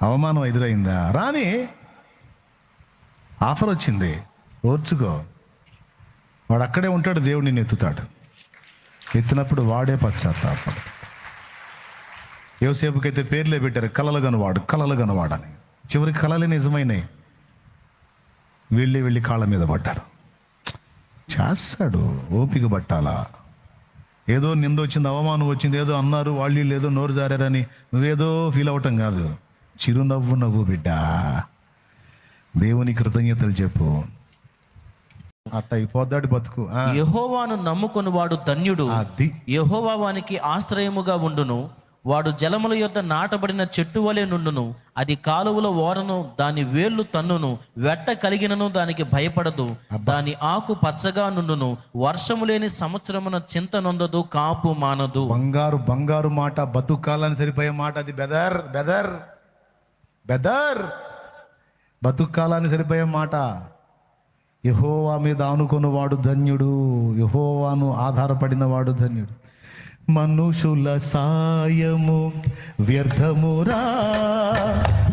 అవమానం ఎదురైందా? రాని, ఆఫర్ వచ్చింది, ఓర్చుకో. వాడు అక్కడే ఉంటాడు, దేవుడు నిన్ను ఎత్తుతాడు. ఎత్తినప్పుడు వాడే పశ్చాత్తాపడు. యోసేపుకైతే పేర్లే పెట్టారు, కలలు కనువాడని. చివరికి కలలే నిజమైనాయి. వెళ్ళి కాళ్ళ మీద పడ్డారు. చేస్తాడు, ఓపిక పట్టాలా. ఏదో నింద వచ్చింది, అవమానం వచ్చింది, ఏదో అన్నారు వాళ్ళు ఏదో నోరు జారారని నువ్వేదో ఫీల్ అవ్వటం కాదు. చిరునవ్వు నవ్వు బిడ్డ, దేవుని కృతజ్ఞతలు చెప్పు. అట్ట అయిపోద్దాడు బతుకు. యెహోవాను నమ్ముకొని వాడు ధన్యుడు. అది యెహోవా వానికి ఆశ్రయముగా ఉండును. వాడు జలముల యొద్ద నాటబడిన చెట్టు వలె నుండును. అది కాలువల ఓరను, దాని వేళ్ళు తన్నును. వెట్ట కలిగినను దానికి భయపడదు. దాని ఆకు పచ్చగా నుండును. వర్షము లేని సంవత్సరమున చింత నొందదు, కాపు మానదు. బంగారు మాట, బతుకాలని సరిపోయే మాట అది. బెదర్ బతుకాలని సరిపోయే మాట. యెహోవా మీద ఆనుకొని వాడు ధన్యుడు. యెహోవాను ఆధారపడిన వాడు ధన్యుడు. మనుషుల సాయము వ్యర్థమురా,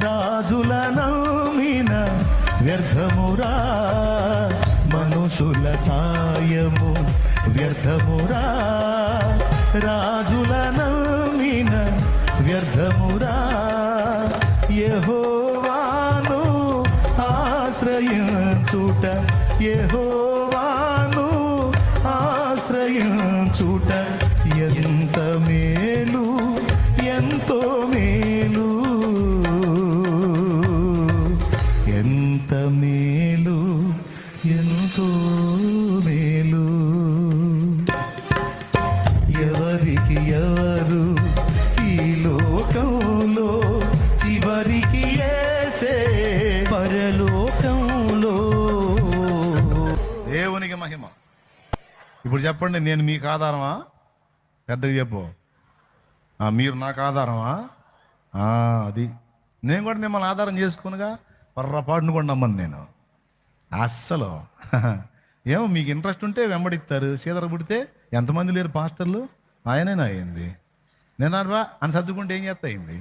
రాజుల నమ్మిన వ్యర్థమురా. మనుషుల సాయము వ్యర్థమురా, రాజుల నమ్మిన వ్యర్థమురా. యెహోవాను ఆశ్రయించుట, యెహోవాను ఆశ్రయించుట ఎంత మేలు, ఎంతో మేలు, ఎంత మేలు, ఎంతో మేలు. ఎవరికి ఎవరు ఈ లోకంలో, చివరికి యేసే పరలోకంలో. దేవునికి మహిమ. ఇప్పుడు చెప్పండి, నేను మీకు ఆధారమా? పెద్దగా చెప్పు. మీరు నాకు ఆధారమా? అది నేను కూడా మిమ్మల్ని ఆధారం చేసుకునిగా పొర్రపాటును కూడా నమ్మను నేను అస్సలు. ఏమో మీకు ఇంట్రెస్ట్ ఉంటే వెంబడిస్తారు. సీదర పుడితే ఎంతమంది లేరు పాస్టర్లు, ఆయనైనా అయింది. నేను అని సర్దుకుంటే ఏం చేస్తా అయింది.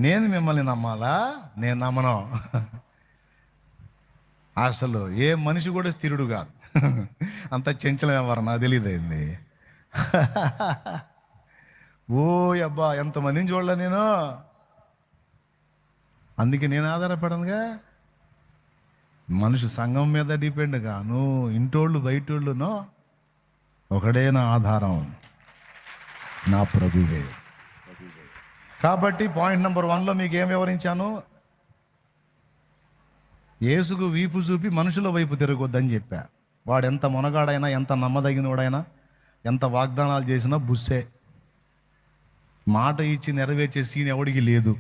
నేను మిమ్మల్ని నమ్మాలా? నేను నమ్మను. అసలు ఏ మనిషి కూడా స్థిరుడు కాదు. అంత చంచలం ఎవరు నాకు తెలియదు అయింది. ఓ అబ్బా, ఎంతమందిని చూడలే నేను. అందుకే నేను ఆధారపడనుగా. మనిషి సంఘం మీద డిపెండ్ గాను, ఇంటోళ్ళు బయటోళ్ళునో, ఒకడే నా ఆధారం, నా ప్రభువే. కాబట్టి పాయింట్ నెంబర్ 1లో మీకు ఏం వివరించాను? యేసుకు వీపు చూపి మనుషుల వైపు తిరగొద్దని చెప్పా. వాడు ఎంత మొనగాడైనా, ఎంత నమ్మదగినవాడైనా, ఎంత వాగ్దానాలు చేసినా బుస్సే. మాట ఇచ్చి నెరవేర్చే సీన్ ఎవడికి లేదు.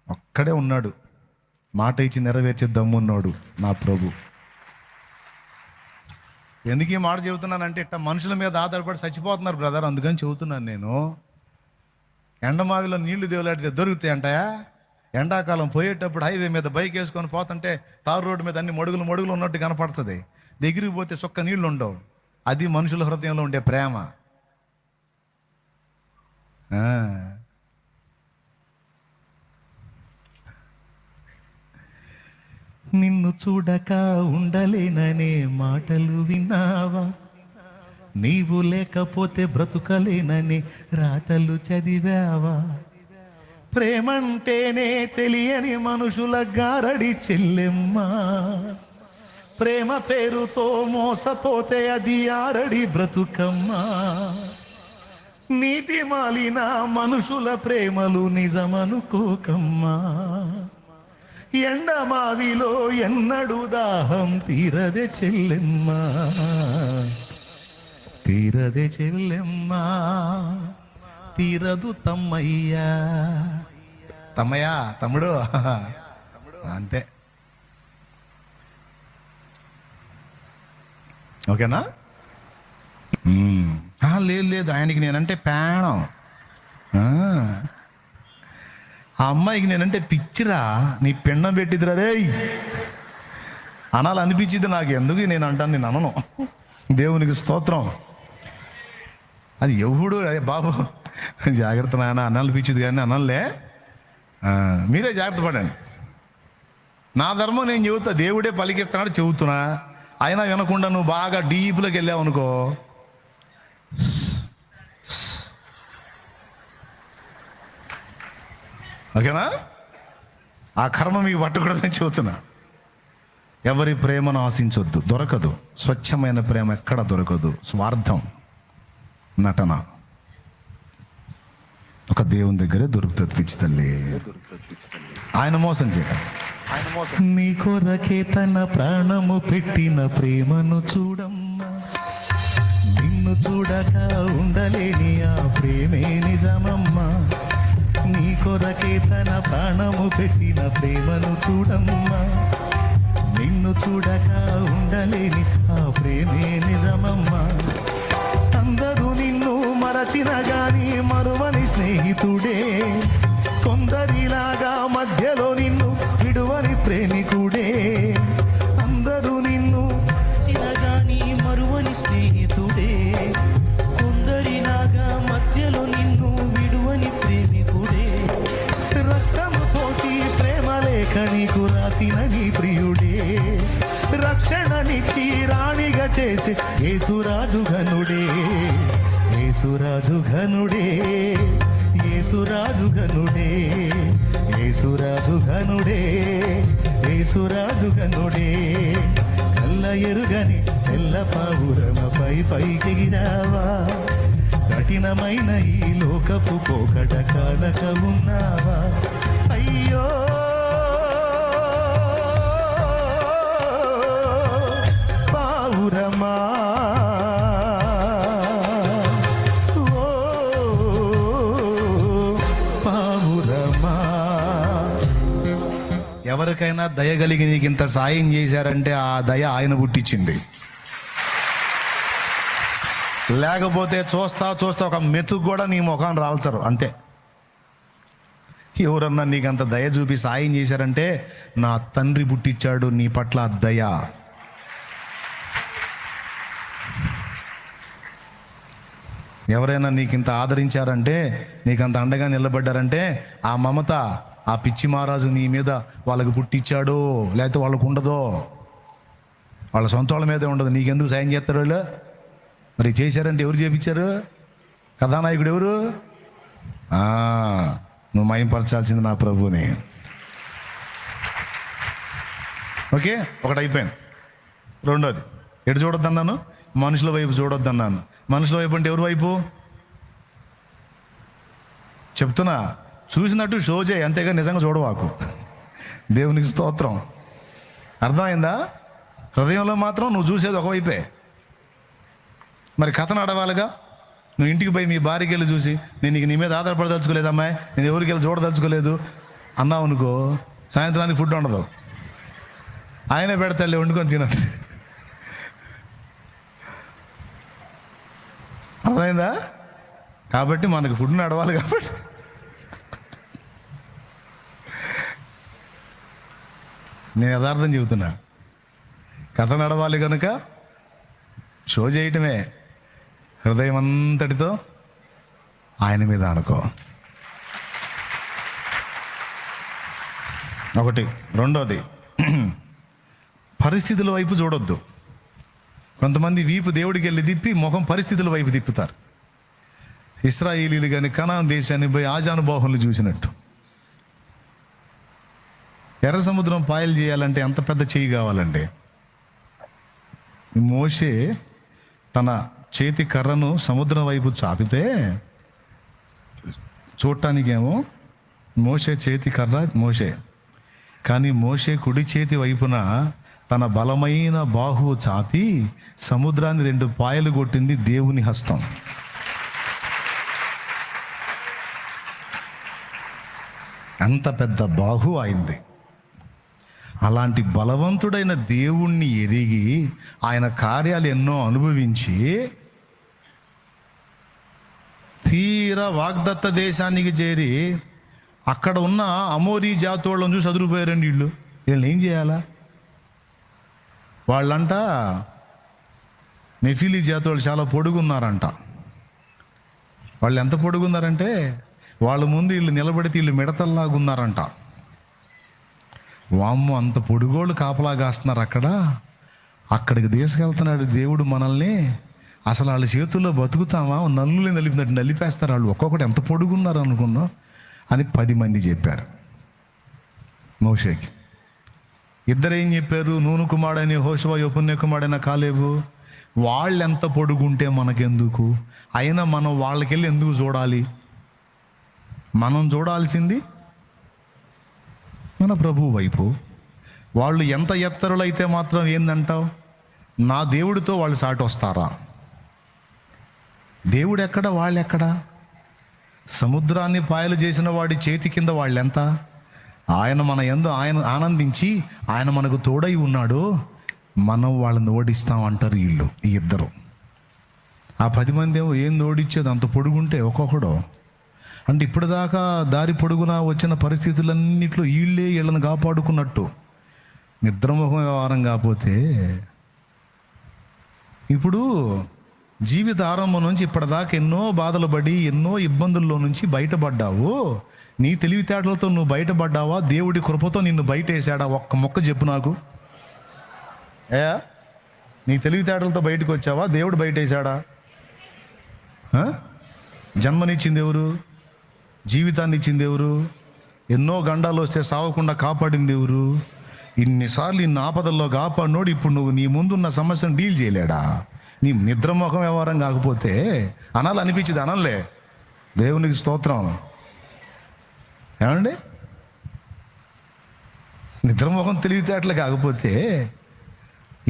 ఒక్కడే ఉన్నాడు, మాట ఇచ్చి నెరవేర్చే దమ్మున్నాడు, నా ప్రభు. ఎందుకు ఈ మాట చెబుతున్నానంటే, ఇట్లా మనుషుల మీద ఆధారపడి చచ్చిపోతున్నారు బ్రదర్, అందుకని చెబుతున్నాను నేను. ఎండమావిలో నీళ్లు దేవులాడితే దొరుకుతాయి అంటాయా? ఎండాకాలం పోయేటప్పుడు హైవే మీద బైక్ వేసుకొని పోతుంటే తారు రోడ్డు మీద అన్ని మడుగులు ఉన్నట్టు కనపడుతుంది. దగ్గరికి పోతే చొక్క నీళ్లు ఉండవు. అది మనుషుల హృదయంలో ఉండే ప్రేమ. నిన్ను చూడక ఉండలేననే మాటలు విన్నావా? నీవు లేకపోతే బ్రతుకలేనని రాతలు చదివావా? ప్రేమంటేనే తెలియని మనుషుల గారడి చెల్లెమ్మ. ప్రేమ పేరుతో మోసపోతే అది ఆరడి బ్రతుకమ్మా. నీతి మాలిన మనుషుల ప్రేమలు నిజమనుకోకమ్మా. ఎండమావిలో ఎన్నడు దాహం తీరదే చెల్లెమ్మా, తీరదే చెల్లెమ్మా, తీరదు తమ్మయ్యా. తమ్మయ్యా, తమ్ముడు, అంతే. ఓకేనా? లేదు, ఆయనకి నేనంటే ప్రాణం. ఆ అమ్మాయికి నేనంటే పిచ్చిరా, నీ పిండం పెట్టిదిరా రే అనాలి అనిపించింది నాకు. ఎందుకు నేను అంటాను, నేను అనను. దేవునికి స్తోత్రం. అది ఎవడు బాబు జాగ్రత్త నాన్న అన్నాలు పిచ్చిది కానీ అన్నలే మీరే జాగ్రత్త పడండి. నా ధర్మం నేను చెబుతా, దేవుడే పలికిస్తున్నాడు చెబుతున్నా, అయినా వినకుండా నువ్వు బాగా డీప్లోకి వెళ్ళావు అనుకో, ఓకేనా? ఆ కర్మ మీకు పట్టకూడదని చెబుతున్నా. ఎవరి ప్రేమను ఆశించొద్దు, దొరకదు. స్వచ్ఛమైన ప్రేమ ఎక్కడ దొరకదు. స్వార్థం, నటన ఒక దేవుని దగ్గరే దొరుకుతుంది. పిచ్చి తల్లి ఆయన మోసం చేయడం. నీ కొరకే తన ప్రాణము పెట్టిన ప్రేమను చూడమ్మా, నిన్ను చూడక ఉండలేని ఆ ప్రేమే నిజమమ్మా. నీ కొరకే తన ప్రాణము పెట్టిన ప్రేమను చూడమ్మా, నిన్ను చూడక ఉండలేని ఆ ప్రేమే నిజమమ్మా. అందరూ నిన్ను మరచిన గాని మరువని స్నేహితుడే, కొందరిలాగా మధ్యలో నిన్ను విడువని ప్రేమికుడే. అందరూ నిన్ను మరచిన గాని మరువని స్నేహితుడే, కొందరిలాగా మధ్యలో నిన్ను విడువని ప్రేమికుడే. రక్తము పోసి ప్రేమ లేఖ నీకు రాసిన నీ ప్రియుడే, రక్షణనిచ్చి రాణిగా చేసి యేసురాజు ఘనుడే. యేసురాజు ఘనుడే, యేసురాజు ఘనుడే, యేసురాజు ఘనుడే, యేసురాజు ఘనుడే. కళ్ళ ఎరుగని తెల్ల పావురమపై పైకెగిరావా, కఠినమైన ఈ లోకపు పోకడ కానక ఉన్నావా. అయ్యో పావురమా, ఓ పావురమా. ఎవరికైనా దయ కలిగి నీకు ఇంత సాయం చేశారంటే ఆ దయ ఆయన పుట్టించింది. లేకపోతే చూస్తా ఒక మెతుకు కూడా నీ ముఖాన్ని రాల్చరు, అంతే. ఎవరన్నా నీకంత దయ చూపి సాయం చేశారంటే నా తండ్రి పుట్టించాడు నీ పట్ల దయ. ఎవరైనా నీకింత ఆదరించారంటే, నీకంత అండగా నిలబడ్డారంటే ఆ మమత, ఆ పిచ్చి మహారాజు నీ మీద వాళ్ళకి పుట్టించాడో, లేకపోతే వాళ్ళకు ఉండదో. వాళ్ళ సొంత వాళ్ళ మీదే ఉండదు. నీకెందుకు సాయం చేస్తారు వాళ్ళు? మరి చేశారంటే ఎవరు చేపించారు? కథానాయకుడు ఎవరు? నువ్వు మయంపరచాల్సింది నా ప్రభుని. ఓకే, ఒకటి అయిపోయింది. రెండోది, ఎటు చూడొద్దన్నాను? మనుషుల వైపు చూడొద్దన్నాను. మనుషుల వైపు అంటే ఎవరి వైపు చెప్తున్నా? చూసినట్టు షో చేయి, అంతేగా నిజంగా చూడవాకు. దేవునికి స్తోత్రం. అర్థమైందా? హృదయంలో మాత్రం నువ్వు చూసేది ఒకవైపే. మరి కథ నడవాలిగా. నువ్వు ఇంటికి పోయి మీ భార్యకి వెళ్ళి చూసి, నేను నీకు నీ మీద ఆధారపడదలుచుకోలేదు అమ్మాయి, నేను ఎవరికి వెళ్ళి చూడదలుచుకోలేదు అన్నావు అనుకో, సాయంత్రానికి ఫుడ్ ఉండదు. ఆయనే పెడతాడులే వండుకొని తినట్టు. అర్థమైందా? కాబట్టి మనకు ఫుడ్ నడవాలి. కాబట్టి నేను యథార్థం చెబుతున్నా. కథ నడవాలి కనుక షో చేయటమే. హృదయం అంతటితో ఆయన మీద అనుకో. ఒకటి. రెండోది, పరిస్థితుల వైపు చూడొద్దు. కొంతమంది వీపు దేవుడికి వెళ్ళి తిప్పి ముఖం పరిస్థితుల వైపు తిప్పుతారు. ఇశ్రాయేలీలు కానీ కనాన్ దేశాన్ని పోయి ఆజానుబాహులు చూసినట్టు. ఎర్ర సముద్రం పాయలు చేయాలంటే ఎంత పెద్ద చెయ్యి కావాలండి. మోషే తన చేతి కర్రను సముద్రం వైపు చాపితే, చూడటానికేమో మోషే చేతి కర్ర మోషే, కానీ మోషే కుడి చేతి వైపున తన బలమైన బాహువు చాపి సముద్రాన్ని 2 పాయలు కొట్టింది దేవుని హస్తం. అంత పెద్ద బాహు అయింది. అలాంటి బలవంతుడైన దేవుణ్ణి ఎరిగి ఆయన కార్యాలు ఎన్నో అనుభవించి తీరా వాగ్దత్త దేశానికి చేరి అక్కడ ఉన్న అమోరీ జాతోళ్ళని చూసి అదిరిపోయారండి. వీళ్ళని ఏం చేయాలా? వాళ్ళంట నెఫిలీ జాతోళ్ళు చాలా పొడుగున్నారంట. వాళ్ళు ఎంత పొడుగున్నారంటే వాళ్ళ ముందు వీళ్ళు నిలబడితే వీళ్ళు మిడతల్లాగున్నారంట. వామ్మో, అంత పొడుగోళ్ళు కాపలా కాస్తున్నారు అక్కడికి తీసుకెళ్తున్నాడు దేవుడు మనల్ని. అసలు వాళ్ళ చేతుల్లో బతుకుతామా? నల్లుని నలిపినట్టు నలిపేస్తారు వాళ్ళు. ఒక్కొక్కటి ఎంత పొడుగున్నారు అనుకున్నాం అని 10 మంది చెప్పారు మోషేకి. ఇద్దరు ఏం చెప్పారు? నూను కుమారుడైన యెహోషువ, యెఫున్నె కుమారుడైన కాలేబు. వాళ్ళు ఎంత పొడుగుంటే మనకెందుకు? అయినా మనం వాళ్ళకెళ్ళి ఎందుకు చూడాలి? మనం చూడాల్సింది మన ప్రభువు వైపు. వాళ్ళు ఎంత ఎత్తరులైతే మాత్రం ఏందంటావు? నా దేవుడితో వాళ్ళు సాటి వస్తారా? దేవుడు ఎక్కడ, వాళ్ళు ఎక్కడ? సముద్రాన్ని పాయలు చేసిన వాడి చేతి కింద వాళ్ళెంత? ఆయన మన యందు ఆయన ఆనందించి ఆయన మనకు తోడై ఉన్నాడు, మనం వాళ్ళని ఓడిస్తాం అంటారు వీళ్ళు, ఈ ఇద్దరు. ఆ 10 మంది ఏమో ఏం ఓడిచ్చేది అంత పొడుగుంటే ఒక్కొక్కడు. అంటే ఇప్పటిదాకా దారి పొడుగున వచ్చిన పరిస్థితులన్నిట్లో వీళ్ళని కాపాడుకున్నట్టు నిద్రముఖం వ్యవహారం కాకపోతే ఇప్పుడు జీవిత ఆరంభం నుంచి ఇప్పటిదాకా ఎన్నో బాధలు పడి ఎన్నో ఇబ్బందుల్లో నుంచి బయటపడ్డావు. నీ తెలివితేటలతో నువ్వు బయటపడ్డావా? దేవుడి కృపతో నిన్ను బయట వేసాడా? ఒక్క మొక్క చెప్పు నాకు. నీ తెలివితేటలతో బయటకు వచ్చావా? దేవుడు బయట వేసాడా? జన్మనిచ్చింది ఎవరు? జీవితాన్ని ఇచ్చింది ఎవరు? ఎన్నో గండాలు వస్తే సావకుండా కాపాడింది ఎవరు? ఇన్నిసార్లు ఇన్ని ఆపదల్లో కాపాడినోడు ఇప్పుడు నువ్వు నీ ముందున్న సమస్యను డీల్ చేయలేడా? నీ నిద్రముఖం వ్యవహారం కాకపోతే అనిపించింది అనలే. దేవునికి స్తోత్రం. ఏమండి, నిద్రముఖం తెలివితేటలు కాకపోతే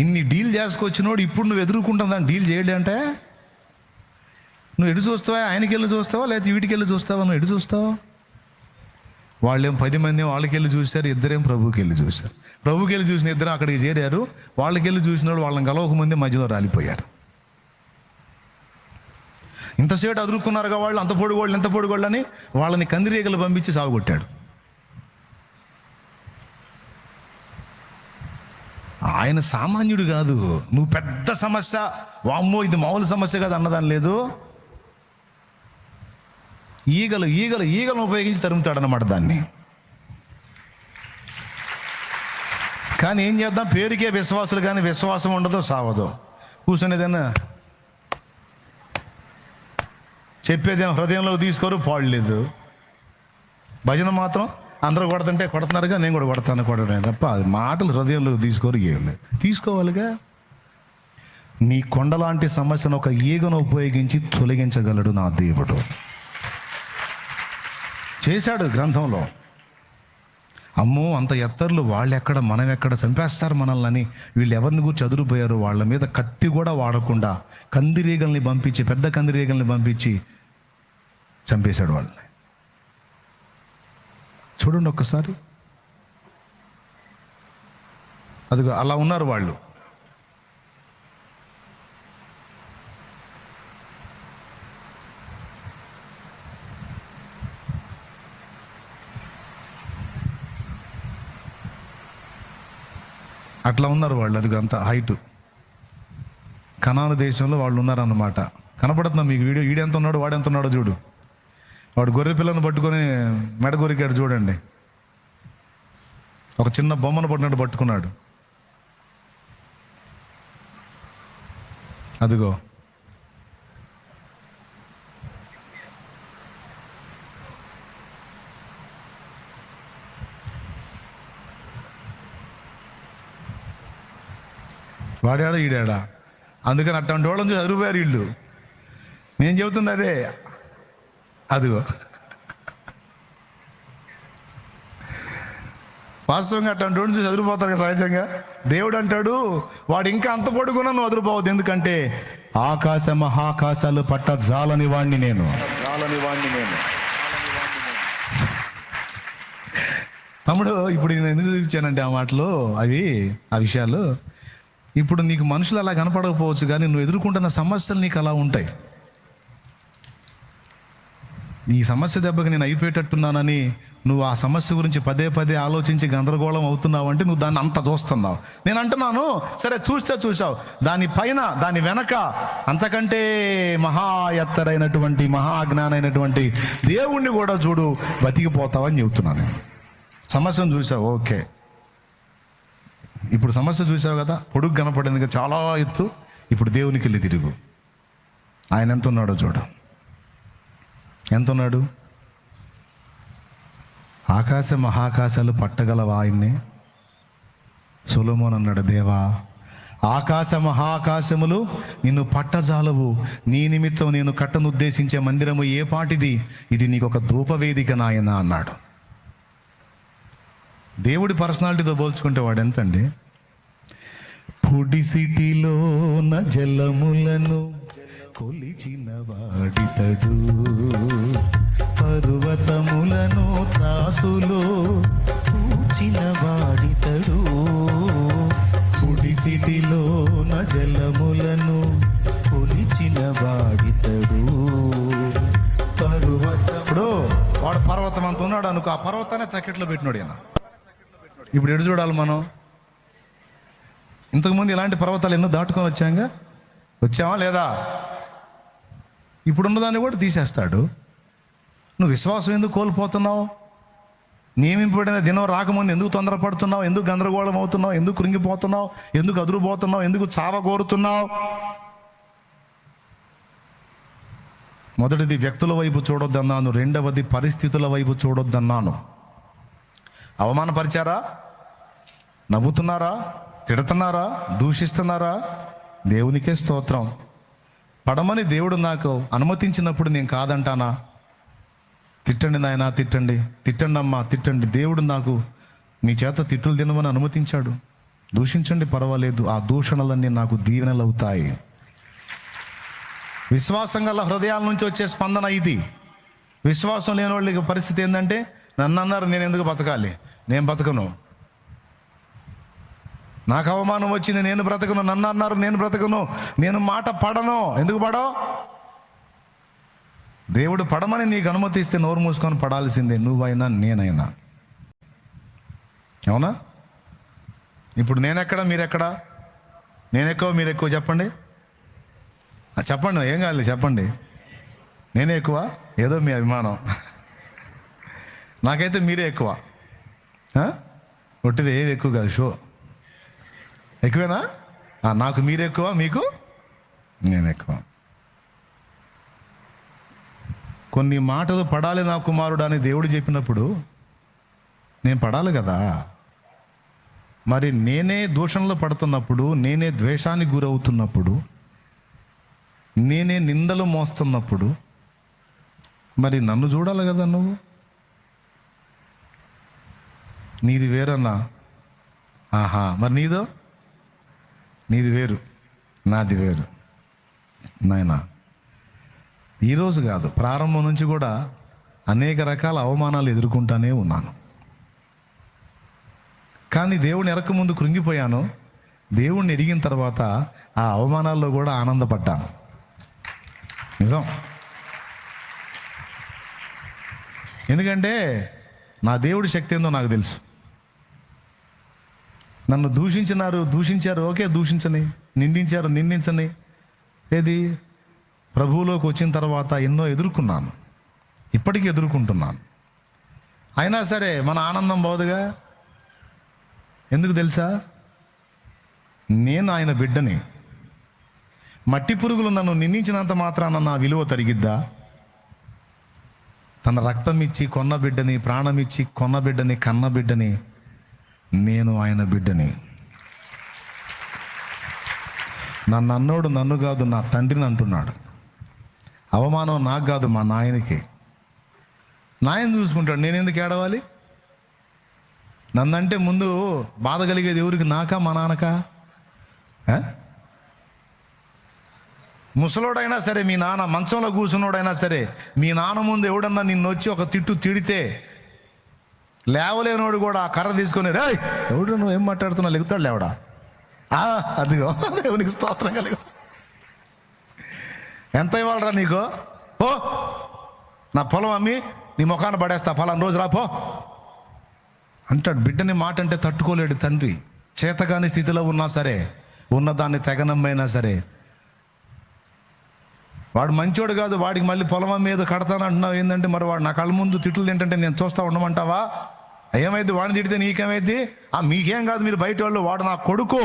ఇన్ని డీల్ చేసుకొచ్చినోడు ఇప్పుడు నువ్వు ఎదుర్కొంటుందని డీల్ చేయలే అంటే నువ్వు ఎటు చూస్తావా? ఆయనకి వెళ్ళి చూస్తావా లేకపోతే వీటికి వెళ్ళి చూస్తావా? నువ్వు ఎటు చూస్తావా? వాళ్ళేం 10 మంది వాళ్ళకి వెళ్ళి చూశారు, ఇద్దరేం ప్రభుకి వెళ్ళి చూశారు. ప్రభుకి వెళ్ళి చూసిన ఇద్దరు అక్కడికి చేరారు. వాళ్ళకి వెళ్ళి చూసిన వాళ్ళు వాళ్ళని కలవక ముందే మధ్యలో రాలిపోయారు. ఇంతసేపు అదురుకున్నారుగా వాళ్ళు, అంత పొడుగోళ్ళు ఎంత పొడుగోళ్ళు అని వాళ్ళని కందిరీగలు పంపించి సాగుకొట్టాడు. ఆయన సామాన్యుడు కాదు. నువ్వు పెద్ద సమస్య, వామ్మో ఇది మామూలు సమస్య కాదు అన్నదాని లేదు. ఈగలను ఉపయోగించి తరుముతాడనమాట దాన్ని. కానీ ఏం చేద్దాం, పేరుకే విశ్వాసులు కానీ విశ్వాసం ఉండదో సావదో. కూర్చునేదన్నా చెప్పేదేమో హృదయంలో తీసుకోరు, పాడలేదు. భజన మాత్రం అందరూ కొడుతున్నారుగా, నేను కూడా కొడతాను తప్ప అది మాటలు హృదయంలో తీసుకోరు. ఏం లేదు, తీసుకోవాలిగా. నీ కొండలాంటి సమస్యను ఒక ఈగను ఉపయోగించి తొలగించగలడు నా దేవుడు. చేశాడు గ్రంథంలో. అమ్మో అంత ఎత్తర్లు వాళ్ళెక్కడ, మనం ఎక్కడ, చంపేస్తారు మనల్ని. వీళ్ళు ఎవరిని గురించి చదువుపోయారు, వాళ్ళ మీద కత్తి కూడా వాడకుండా కందిరీగల్ని పంపించి, పెద్ద కందిరీగల్ని పంపించి చంపేశాడు వాళ్ళని. చూడండి ఒక్కసారి. అదిగో అలా ఉన్నారు వాళ్ళు. అట్లా ఉన్నారు వాళ్ళు. అది అంత హైటు కనాను దేశంలో వాళ్ళు ఉన్నారన్నమాట. కనపడుతున్నా మీకు వీడియో. ఈడెంత ఉన్నాడు, వాడెంత ఉన్నాడో చూడు. వాడు గొర్రె పిల్లను పట్టుకొని మెడ గొరికాడు చూడండి. ఒక చిన్న బొమ్మను పట్టినట్టు పట్టుకున్నాడు. అదిగో వాడాడా ఈడాడా. అందుకని అట్లాంటి వాళ్ళని చూసి అరువారు వీళ్ళు. నేను చెబుతుంది అదే. అదిగో వాస్తవంగా అట్లాంటి వాడిని చూసి అదిరిపోతారు కదా సహజంగా. దేవుడు అంటాడు వాడు ఇంకా అంత పొడుగున్నా నువ్వు అదిరిపోవద్దు. ఎందుకంటే ఆకాశ మహాకాశాలు పట్ట జాలని వాణ్ణి నేను. తమ్ముడు ఇప్పుడు నేను ఎందుకు చూపించానంటే ఆ మాటలు, ఆ విషయాలు. ఇప్పుడు నీకు మనుషులు అలా కనపడకపోవచ్చు, కానీ నువ్వు ఎదుర్కొంటున్న సమస్యలు నీకు అలా ఉంటాయి. ఈ సమస్య దెబ్బకి నేను అయిపోయేటట్టున్నానని నువ్వు ఆ సమస్య గురించి పదే పదే ఆలోచించి గందరగోళం అవుతున్నావు అంటే నువ్వు దాన్ని అంత చూస్తున్నావు. నేను అంటున్నాను, సరే చూసావు, దానిపైన దాని వెనక అంతకంటే మహా ఎత్తరైనటువంటి మహాజ్ఞానైనటువంటి దేవుణ్ణి కూడా చూడు, బతికిపోతావని చెబుతున్నాను. సమస్యను చూసావు, ఓకే. ఇప్పుడు సమస్య చూసావు కదా, పొడుగు కనపడింది చాలా ఎత్తు. ఇప్పుడు దేవునికి వెళ్ళి తిరుగు. ఆయన ఎంత ఉన్నాడో చూడు. ఎంత ఉన్నాడు? ఆకాశ మహాకాశాలు పట్టగలవా ఆయన్ని? సొలొమోను అన్నాడు, దేవా ఆకాశ మహాకాశములు నిన్ను పట్టజాలవు. నీ నిమిత్తం నేను కట్టను ఉద్దేశించే మందిరము ఏ పాటిది? ఇది నీకు ఒక ధూపవేదిక నాయన అన్నాడు. దేవుడి పర్సనాలిటీతో పోల్చుకుంటే వాడు ఎంతండి? పొడిసిటిలోన జలములను కొలిచిన వాడితడు, పర్వతములను త్రాసులో పూచిన వాడితడు. పొడిసిటిలోన జలములను కొలిచిన వాడితడు. పర్వతముడు వాడు పర్వతం అంత ఉన్నాడు అనుకో, ఆ పర్వతాన్ని తక్కెట్లో పెట్టినాడు ఈయన. ఇప్పుడు ఎడు చూడాలి మనం? ఇంతకుముందు ఇలాంటి పర్వతాలు ఎన్నో దాటుకొని వచ్చామా లేదా? ఇప్పుడున్న దాన్ని కూడా తీసేస్తాడు. నువ్వు విశ్వాసం ఎందుకు కోల్పోతున్నావు? నియమింపబడిన దినం రాకముందు ఎందుకు తొందరపడుతున్నావు? ఎందుకు గందరగోళం అవుతున్నావు? ఎందుకు కృంగిపోతున్నావు? ఎందుకు అదురుపోతున్నావు? ఎందుకు చావగోరుతున్నావు? మొదటిది వ్యక్తుల వైపు చూడొద్దన్నాను, రెండవది పరిస్థితుల వైపు చూడొద్దన్నాను. అవమానపరిచారా? నవ్వుతున్నారా? తిడుతున్నారా? దూషిస్తున్నారా? దేవునికే స్తోత్రం. పడమని దేవుడు నాకు అనుమతించినప్పుడు నేను కాదంటానా? తిట్టండి నాయన, తిట్టండి అమ్మా, తిట్టండి. దేవుడు నాకు మీ చేత తిట్టులు తినమని అనుమతించాడు. దూషించండి, పర్వాలేదు. ఆ దూషణలన్నీ నాకు దీవెనలు అవుతాయి. విశ్వాసం గల హృదయాల నుంచి వచ్చే స్పందన ఇది. విశ్వాసం లేని వాళ్ళకి పరిస్థితి ఏంటంటే, నన్ను అన్నారు నేను ఎందుకు బతకాలి, నేను బతకను. నాకు అవమానం వచ్చింది, నేను బ్రతకను. నన్ను అన్నారు, నేను బ్రతకను. నేను మాట పడను. ఎందుకు పడవు? దేవుడు పడమని నీకు అనుమతిస్తే నోరు మూసుకొని పడాల్సిందే, నువ్వైనా నేనైనా. అవునా? ఇప్పుడు నేనెక్కడ, మీరెక్కడా? నేనెక్కువ, మీరెక్కువ? చెప్పండి, చెప్పండి. ఏం కాదు, చెప్పండి. నేనే ఎక్కువ? ఏదో మీ అభిమానం. నాకైతే మీరే ఎక్కువ. ఒట్టిది ఏది ఎక్కువ కాదు, షో ఎక్కువేనా? నాకు మీరు ఎక్కువ, మీకు నేను ఎక్కువ. కొన్ని మాటలు పడాలి నా కుమారుడు అని దేవుడు చెప్పినప్పుడు నేను పడాలి కదా. మరి నేనే దూషణలో పడుతున్నప్పుడు, నేనే ద్వేషానికి గురవుతున్నప్పుడు, నేనే నిందలు మోస్తున్నప్పుడు మరి నన్ను చూడాలి కదా నువ్వు. నీది వేరన్నా? ఆహా, మరి నీది వేరు, నాది వేరు. నాయనా, ఈరోజు కాదు, ప్రారంభం నుంచి కూడా అనేక రకాల అవమానాలు ఎదుర్కొంటానే ఉన్నాను. కానీ దేవుని ఎరక ముందు కృంగిపోయాను. దేవుణ్ణి ఎరిగిన తర్వాత ఆ అవమానాల్లో కూడా ఆనందపడ్డాను. నిజం. ఎందుకంటే నా దేవుడి శక్తి ఏందో నాకు తెలుసు. నన్ను దూషించారు, ఓకే, దూషించని. నిందించని. ఏది? ప్రభువులోకి వచ్చిన తర్వాత ఎన్నో ఎదుర్కొన్నాను, ఇప్పటికీ ఎదుర్కొంటున్నాను. అయినా సరే మన ఆనందం పోదుగా. ఎందుకు తెలుసా? నేను ఆయన బిడ్డని. మట్టి పురుగులు నన్ను నిందించినంత మాత్రాన నా విలువ తరిగిద్దా? తన రక్తం ఇచ్చి కొన్న బిడ్డని, ప్రాణం ఇచ్చి కొన్న బిడ్డని, కన్న బిడ్డని, నేను ఆయన బిడ్డని. నన్ను అన్నోడు నన్ను కాదు, నా తండ్రిని అంటున్నాడు. అవమానం నాకు కాదు, మా నాయనకి. నాయన చూసుకుంటాడు, నేను ఎందుకు ఏడవాలి? నన్నంటే ముందు బాధ కలిగేది ఎవరికి? నాకా, మా నాన్నకా? ముసలోడైనా సరే, మీ నాన్న మంచంలో కూర్చున్నోడైనా సరే, మీ నాన్న ముందు ఎవడన్నా నిన్ను వచ్చి ఒక తిట్టు తిడితే లేవలేనోడు కూడా ఆ కర్ర తీసుకొని, రే ఎవడు నువ్వు ఏం మాట్లాడుతున్నావు, లెగుతాడు లేవడా? అదిగో దేవునికి స్తోత్రం కలిగి. ఎంత ఇవ్వాలరా నీకు? ఓ నా పొలం అమ్మి నీ ముఖాన్ని పడేస్తా, ఫలానా రోజు రాపో అంటాడు. బిడ్డని మాట అంటే తట్టుకోలేడు తండ్రి. చేతగాని స్థితిలో ఉన్నా సరే, ఉన్నదాన్ని తెగనమ్మైనా సరే. వాడు మంచోడు కాదు, వాడికి మళ్ళీ పొలం మీద కడతానంటున్నావు ఏంటంటే, మరి వాడు నా కళ్ళ ముందు తిట్లు తింటుంటే నేను చూస్తా ఉండమంటావా? ఏమైంది? వాడిని తిడితే నీకేమైంది? మీకేం కాదు, మీరు బయట వాళ్ళు. వాడు నా కొడుకు,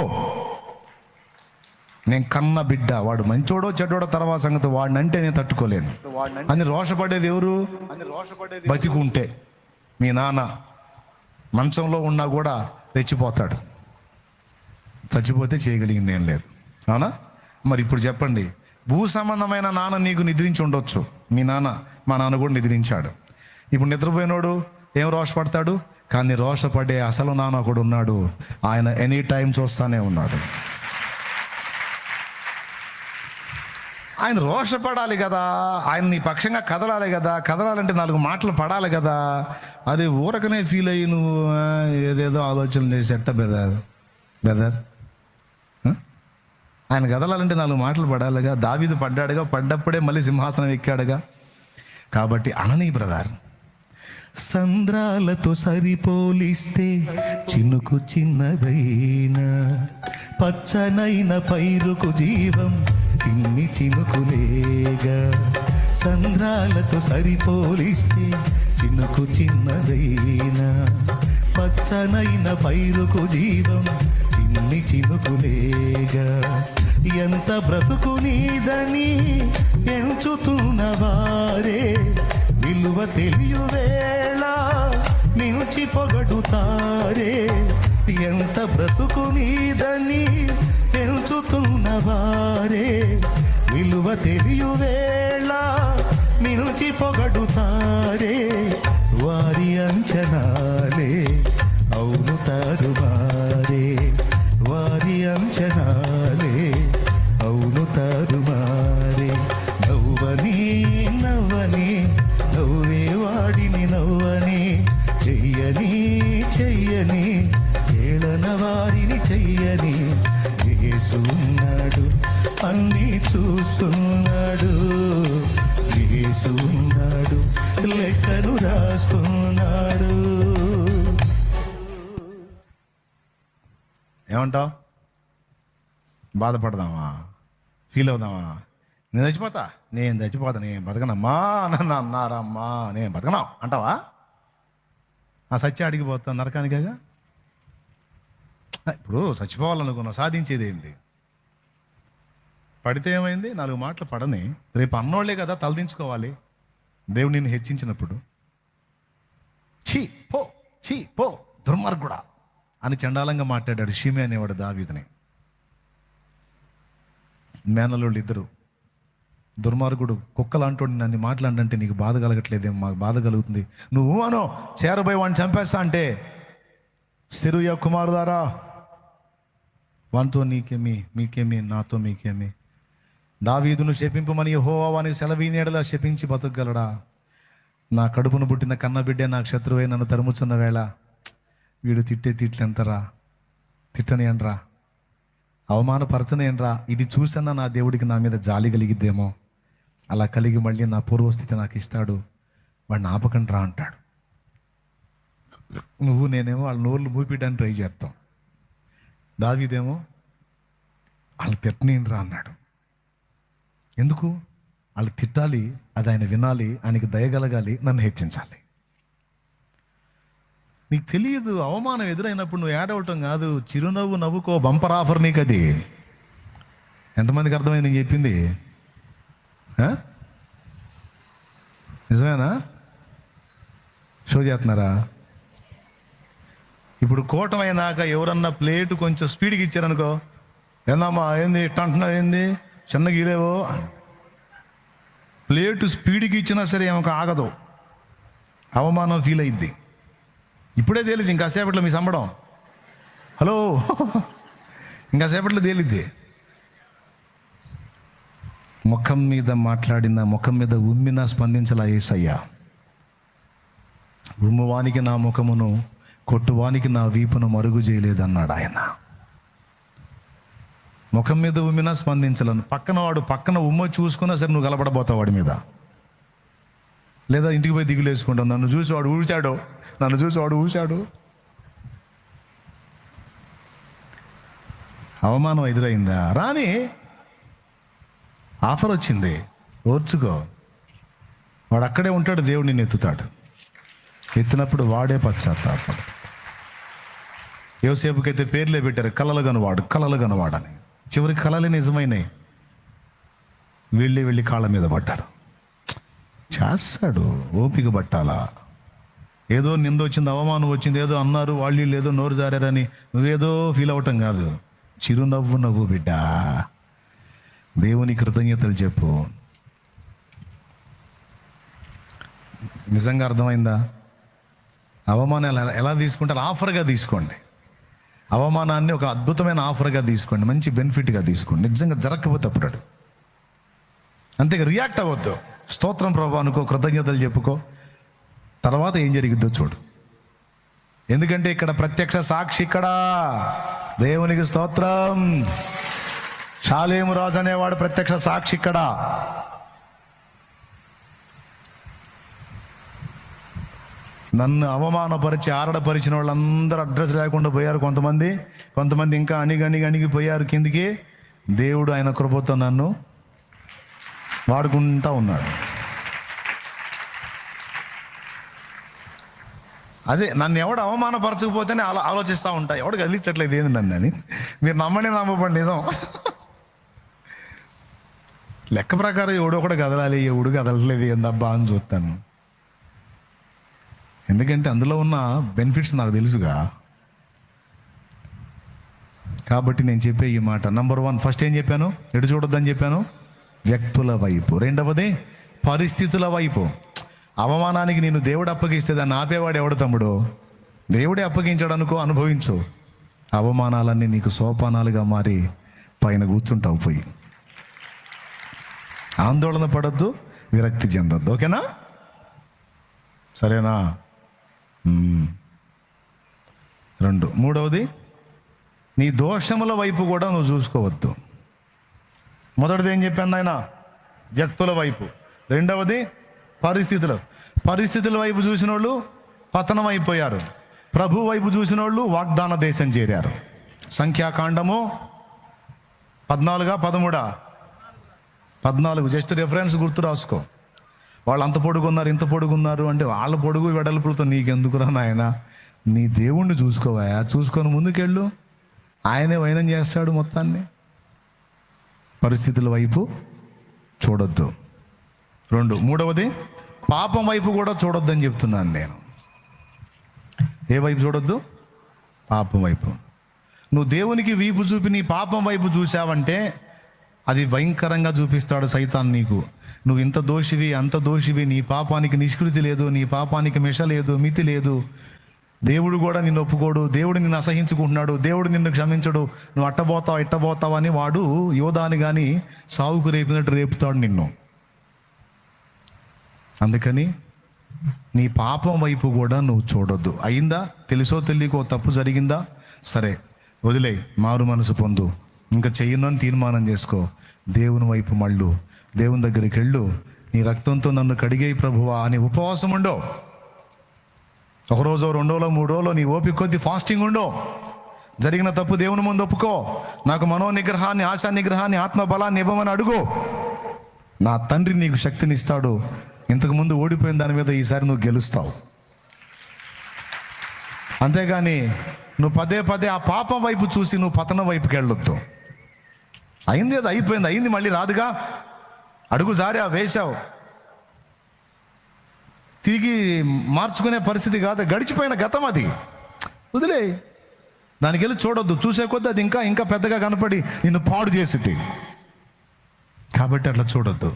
నేను కన్న బిడ్డ. వాడు మంచోడో చెడ్డోడో తర్వాత సంగతి, వాడిని అంటే నేను తట్టుకోలేను అని రోషపడేది ఎవరు? బతికుంటే. మీ నాన్న మంచంలో ఉన్నా కూడా రెచ్చిపోతాడు, చచ్చిపోతే చేయగలిగింది ఏం లేదు. అవునా? మరి ఇప్పుడు చెప్పండి, భూ సంబంధమైన నాన్న నీకు నిద్రించి ఉండొచ్చు. మీ నాన్న, మా నాన్న కూడా నిద్రించాడు. ఇప్పుడు నిద్రపోయినోడు ఏం రోషపడతాడు? కానీ రోషపడే అసలు నాన్న ఒకడు ఉన్నాడు. ఆయన ఎనీ టైం చూస్తానే ఉన్నాడు. ఆయన రోషపడాలి కదా, ఆయన నీ పక్షంగా కదలాలి కదా. కదలాలంటే 4 మాటలు పడాలి కదా. అది ఊరకనే ఫీల్ అయ్యి నువ్వు ఏదేదో ఆలోచనలు చేసి ఎట్ట బెదర్ ఆయన కదలాలంటే 4 మాటలు పడాలిగా. దావీదు పడ్డాడుగా, పడ్డప్పుడే మళ్ళీ సింహాసనం ఎక్కాడుగా. కాబట్టి అననీ బ్రదర్, సంద్రాలతో సరిపోలిస్తే చినుకు చిన్నదైనా, పచ్చనైన పైరుకు జీవం చిన్ని చినుకులేగా. సంద్రాలతో సరిపోలిస్తే చినుకు చిన్నదైనా, పచ్చనైన పైరుకు జీవం చిన్ని చినుకులేగా. ఎంత బ్రతుకు నీదని ఎంచుతున్నవారే విలువ తెలియు వేళ నిలిచి పొగడుతారే. ఎంత బ్రతుకు నీదని ఎంచుతున్నవారే విలువ తెలియు వేళ నిలిచి పొగడుతారే. వారి అంచనాలే అవును తారుమారే, వారి అంచనాలే అవును తారుమారే. నవ్వని నవ్వని నవ్వే వాడిని నవ్వని, చెయ్యని చెయ్యని ఏళన వారిని చెయ్యని. యేసు ఉన్నాడు, అన్నీ చూస్తున్నాడు. యేసు ఉన్నాడు, లెక్కను రాస్తున్నాడు. ఏమంటావు? బాధపడదామా? ఫీల్ అవుదామా? నేను చచ్చిపోతా, నేను బతకనమ్మా నన్ను అన్నారమ్మా, నేను బతకనా అంటావా? ఆ సత్యం అడిగిపోతాను నరకానికేగా. ఇప్పుడు చచ్చిపోవాలనుకున్నావు, సాధించేది ఏంది? పడితే ఏమైంది? 4 మాటలు పడని. రేపు అన్నోళ్లే కదా తలదించుకోవాలి దేవుడు నిన్ను హెచ్చించినప్పుడు. చీ పో దుర్మార్గుడా అని చండాలంగా మాట్లాడాడు షిమే అనేవాడు దావీదుని. మేనలోళ్ళు 2 దుర్మార్గుడు కుక్కలాంటోడు నన్ను మాట్లాడంటే నీకు బాధ కలగట్లేదేమో, మాకు బాధ కలుగుతుంది. నువ్వు అనో చేరబోయి వాడిని చంపేస్తా అంటే, సిరుయ కుమారుదారా వానితో నీకేమి, మీకేమి, నాతో మీకేమి? దావీదును శపింపమని యెహోవా వానికి సెలవీనేడలా శపించి బతుకగలడా? నా కడుపును పుట్టిన కన్నబిడ్డే నాకు శత్రువై నన్ను తరుముచున్న వేళ వీడు తిట్టే తిట్లు ఎంతరా? తిట్టని అనరా, అవమానపరచని అనరా. ఇది చూసన్నా నా దేవుడికి నా మీద జాలి కలిగిద్దేమో. అలా కలిగి మళ్ళీ నా పూర్వస్థితి నాకు ఇస్తాడు, వాడిని ఆపకండి రా అంటాడు. నువ్వు నేనేమో వాళ్ళ నోళ్ళు మూపిడ్డానికి ట్రై చేస్తాం. దావీదేమో వాళ్ళు తిట్టనేను రా అన్నాడు. ఎందుకు? వాళ్ళు తిట్టాలి, అది ఆయన వినాలి, ఆయనకి దయగలగాలి, నన్ను హెచ్చించాలి. నీకు తెలియదు, అవమానం ఎదురైనప్పుడు నువ్వు ఏడవటం కాదు, చిరునవ్వు నవ్వుకో. బంపర్ ఆఫర్ నీకు అది. ఎంతమందికి అర్థమైంది నేను చెప్పింది? నిజమేనా? షో చేస్తున్నారా? ఇప్పుడు కూటమైనాక ఎవరన్నా ప్లేటు కొంచెం స్పీడ్కి ఇచ్చారనుకో, ఏందమ్మా ఏంది ఇట్ట అంటున్నావు, ఏంది చిన్నగా ఇలేవో. ప్లేటు స్పీడ్కి ఇచ్చినా సరే ఏమో ఆగదు, అవమానం ఫీల్ అయ్యిద్ది. ఇప్పుడే తేలిద్ది, ఇంకాసేపట్లో మీ సంబడం. హలో, ఇంకాసేపట్లో తేలిద్ది. ముఖం మీద మాట్లాడిన, ముఖం మీద ఉమ్మినా స్పందించలా యేసయ్యా. ఉమ్మువానికి నా ముఖమును, కొట్టువానికి నా వీపును మరుగు చేయలేదన్నాడు ఆయన. ముఖం మీద ఉమ్మినా స్పందించలను. పక్కన ఉమ్మ చూసుకున్నా సరే నువ్వు కలపడబోతావు వాడి మీద. లేదా ఇంటికి పోయి దిగులు వేసుకుంటాం, నన్ను చూసి వాడు ఊశాడు, నన్ను చూసి వాడు ఊశాడు. అవమానం ఎదురైందా? రాని ఆఫర్ వచ్చింది, ఓర్చుకో. వాడు అక్కడే ఉంటాడు, దేవుడు నిన్ను ఎత్తుతాడు. ఎత్తినప్పుడు వాడే పశ్చాత్తాపడు. యోసేపుకైతే పేర్లే పెట్టారు, కలలు కనవాడని. చివరికి కలలే నిజమైనాయి. వెళ్ళి కాళ్ళ మీద పడ్డారు. చేస్తాడు, ఓపిక పట్టాలా. ఏదో నింద వచ్చింది, అవమానం వచ్చింది, ఏదో అన్నారు వాళ్ళు, ఏదో నోరు జారారని నువ్వేదో ఫీల్ అవ్వటం కాదు. చిరునవ్వు నవ్వు బిడ్డ, దేవుని కృతజ్ఞతలు చెప్పు. నిజంగా అర్థమైందా? అవమానాలు ఎలా తీసుకుంటారు? ఆఫర్గా తీసుకోండి. అవమానాన్ని ఒక అద్భుతమైన ఆఫర్గా తీసుకోండి, మంచి బెనిఫిట్గా తీసుకోండి. నిజంగా జరగకపోతే అప్పుడు అంతేగా రియాక్ట్ అవ్వద్దు. స్తోత్రం ప్రభు అనుకో, కృతజ్ఞతలు చెప్పుకో, తర్వాత ఏం జరిగిద్దో చూడు. ఎందుకంటే ఇక్కడ ప్రత్యక్ష సాక్షి, ఇక్కడ దేవునికి స్తోత్రం. షాలేము రాజు అనేవాడు ప్రత్యక్ష సాక్షి. ఇక్కడ నన్ను అవమానపరిచి ఆరడపరిచిన వాళ్ళందరూ అడ్రస్ లేకుండా పోయారు. కొంతమంది ఇంకా అణిగిపోయారు కిందికి. దేవుడు ఆయన కృపతో నన్ను వాడుకుంటా ఉన్నాడు. అదే నన్ను ఎవడు అవమానపరచకపోతేనే అలా ఆలోచిస్తూ ఉంటా, ఎవడు కదిలించట్లేదు ఏంది నన్ను అని. మీరు నమ్మపండి, నిజం. లెక్క ప్రకారం ఎవడో కూడా కదలాలి, ఎవడు కదలట్లేదు ఏందబ్బా అని చూస్తాను. ఎందుకంటే అందులో ఉన్న బెనిఫిట్స్ నాకు తెలుసుగా. కాబట్టి నేను చెప్పే ఈ మాట, నంబర్ 1, ఫస్ట్ ఏం చెప్పాను? ఎటు చూడొద్దని చెప్పాను? వ్యక్తుల వైపు. రెండవది పరిస్థితుల వైపు. అవమానానికి నేను దేవుడు అప్పగిస్తే దాన్ని ఆపేవాడు ఎవడు తమ్ముడు? దేవుడే అప్పగించాడు అనుకో, అనుభవించు. అవమానాలన్నీ నీకు సోపానాలుగా మారి పైన కూర్చుంటావు పోయి. ఆందోళన పడద్దు, విరక్తి చెందొద్దు. ఓకేనా? సరేనా? 2. మూడవది, నీ దోషముల వైపు కూడా నువ్వు చూసుకోవద్దు. మొదటిది ఏం చెప్పాను ఆయన? వ్యక్తుల వైపు. రెండవది పరిస్థితుల వైపు చూసిన వాళ్ళు పతనం అయిపోయారు. ప్రభు వైపు చూసిన వాళ్ళు వాగ్దాన దేశం చేరారు. సంఖ్యాకాండము 14 13 జస్ట్ రెఫరెన్స్ గుర్తు రాసుకో. వాళ్ళు అంత పొడుగున్నారు, ఇంత పొడుగున్నారు అంటే వాళ్ళ పొడుగు వెడల్పులతో నీకెందుకురా నాయన? నీ దేవుణ్ణి చూసుకోవా, చూసుకొని ముందుకెళ్ళు. ఆయనే వైనం చేస్తాడు మొత్తాన్ని. పరిస్థితుల వైపు చూడొద్దు. 2. మూడవది, పాపం వైపు కూడా చూడొద్దని చెప్తున్నాను నేను. ఏ వైపు చూడొద్దు? పాపం వైపు. నువ్వు దేవునికి వీపు చూపి నీ పాపం వైపు చూసావంటే అది భయంకరంగా చూపిస్తాడు సైతాన్ నీకు. నువ్వు ఇంత దోషివి, అంత దోషివి, నీ పాపానికి నిష్కృతి లేదు, నీ పాపానికి మిష లేదు, మితి లేదు, దేవుడు కూడా నిన్ను ఒప్పుకోడు, దేవుడు నిన్ను అసహించుకుంటున్నాడు, దేవుడు నిన్ను క్షమించడు, నువ్వు ఇట్టబోతావు అని వాడు యోధాని కానీ సావుకు రేపినట్టు రేపుతాడు నిన్ను. అందుకని నీ పాపం వైపు కూడా నువ్వు చూడొద్దు. అయిందా? తెలుసో తెలియకో తప్పు జరిగిందా? సరే వదిలే, మారు మనసు పొందు, ఇంకా చెయ్యను అని తీర్మానం చేసుకో. దేవుని వైపు మళ్ళు, దేవుని దగ్గరికి వెళ్ళు. నీ రక్తంతో నన్ను కడిగేయి ప్రభువా అని ఉపవాసం ఉండో. 1 రోజు, 2 రోజులు, 3 రోజులు నీ ఓపిక కొద్ది ఫాస్టింగ్ ఉండో. జరిగిన తప్పు దేవుని ముందు ఒప్పుకో. నాకు మనోనిగ్రహాన్ని, ఆశా నిగ్రహాన్ని, ఆత్మ బలాన్ని ఇవ్వమని అడుగు. నా తండ్రి నీకు శక్తిని ఇస్తాడు. ఇంతకుముందు ఓడిపోయిన దాని మీద ఈసారి నువ్వు గెలుస్తావు. అంతేగాని నువ్వు పదే ఆ పాపం వైపు చూసి నువ్వు పతనం వైపుకి వెళ్ళొద్దు. అయింది, అది అయిపోయింది, అయింది, మళ్ళీ రాదుగా. అడుగు జారా, వేశావు, తిరిగి మార్చుకునే పరిస్థితి కాదు, గడిచిపోయిన గతం అది. వదిలే, దానికి వెళ్ళి చూడొద్దు. చూసే కొద్దీ అది ఇంకా పెద్దగా కనపడి నిన్ను పాడు చేసిద్ది. కాబట్టి అట్లా చూడొద్దు.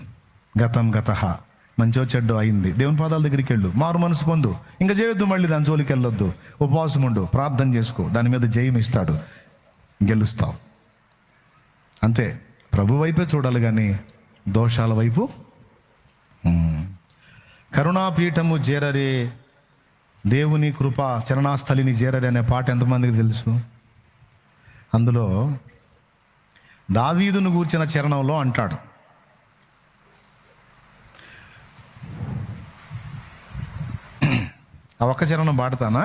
గతం గతః, మంచో చెడ్డో అయింది, దేవుని పాదాల దగ్గరికి వెళ్ళు, మారు మనసు పొందు, ఇంకా చేయొద్దు, మళ్ళీ దాని జోలికి వెళ్ళొద్దు. ఉపవాసం ఉండు, ప్రార్థన చేసుకో, దాని మీద జయం ఇస్తాడు, గెలుస్తావు. అంతే. ప్రభు వైపే చూడాలి కానీ దోషాల వైపు. కరుణాపీఠము చేరరే, దేవుని కృప చరణాస్థలిని చేరరే అనే పాట ఎంతమందికి తెలుసు? అందులో దావీదును గూర్చిన చరణంలో అంటాడు, ఆ ఒక్క చరణం పాడతానా?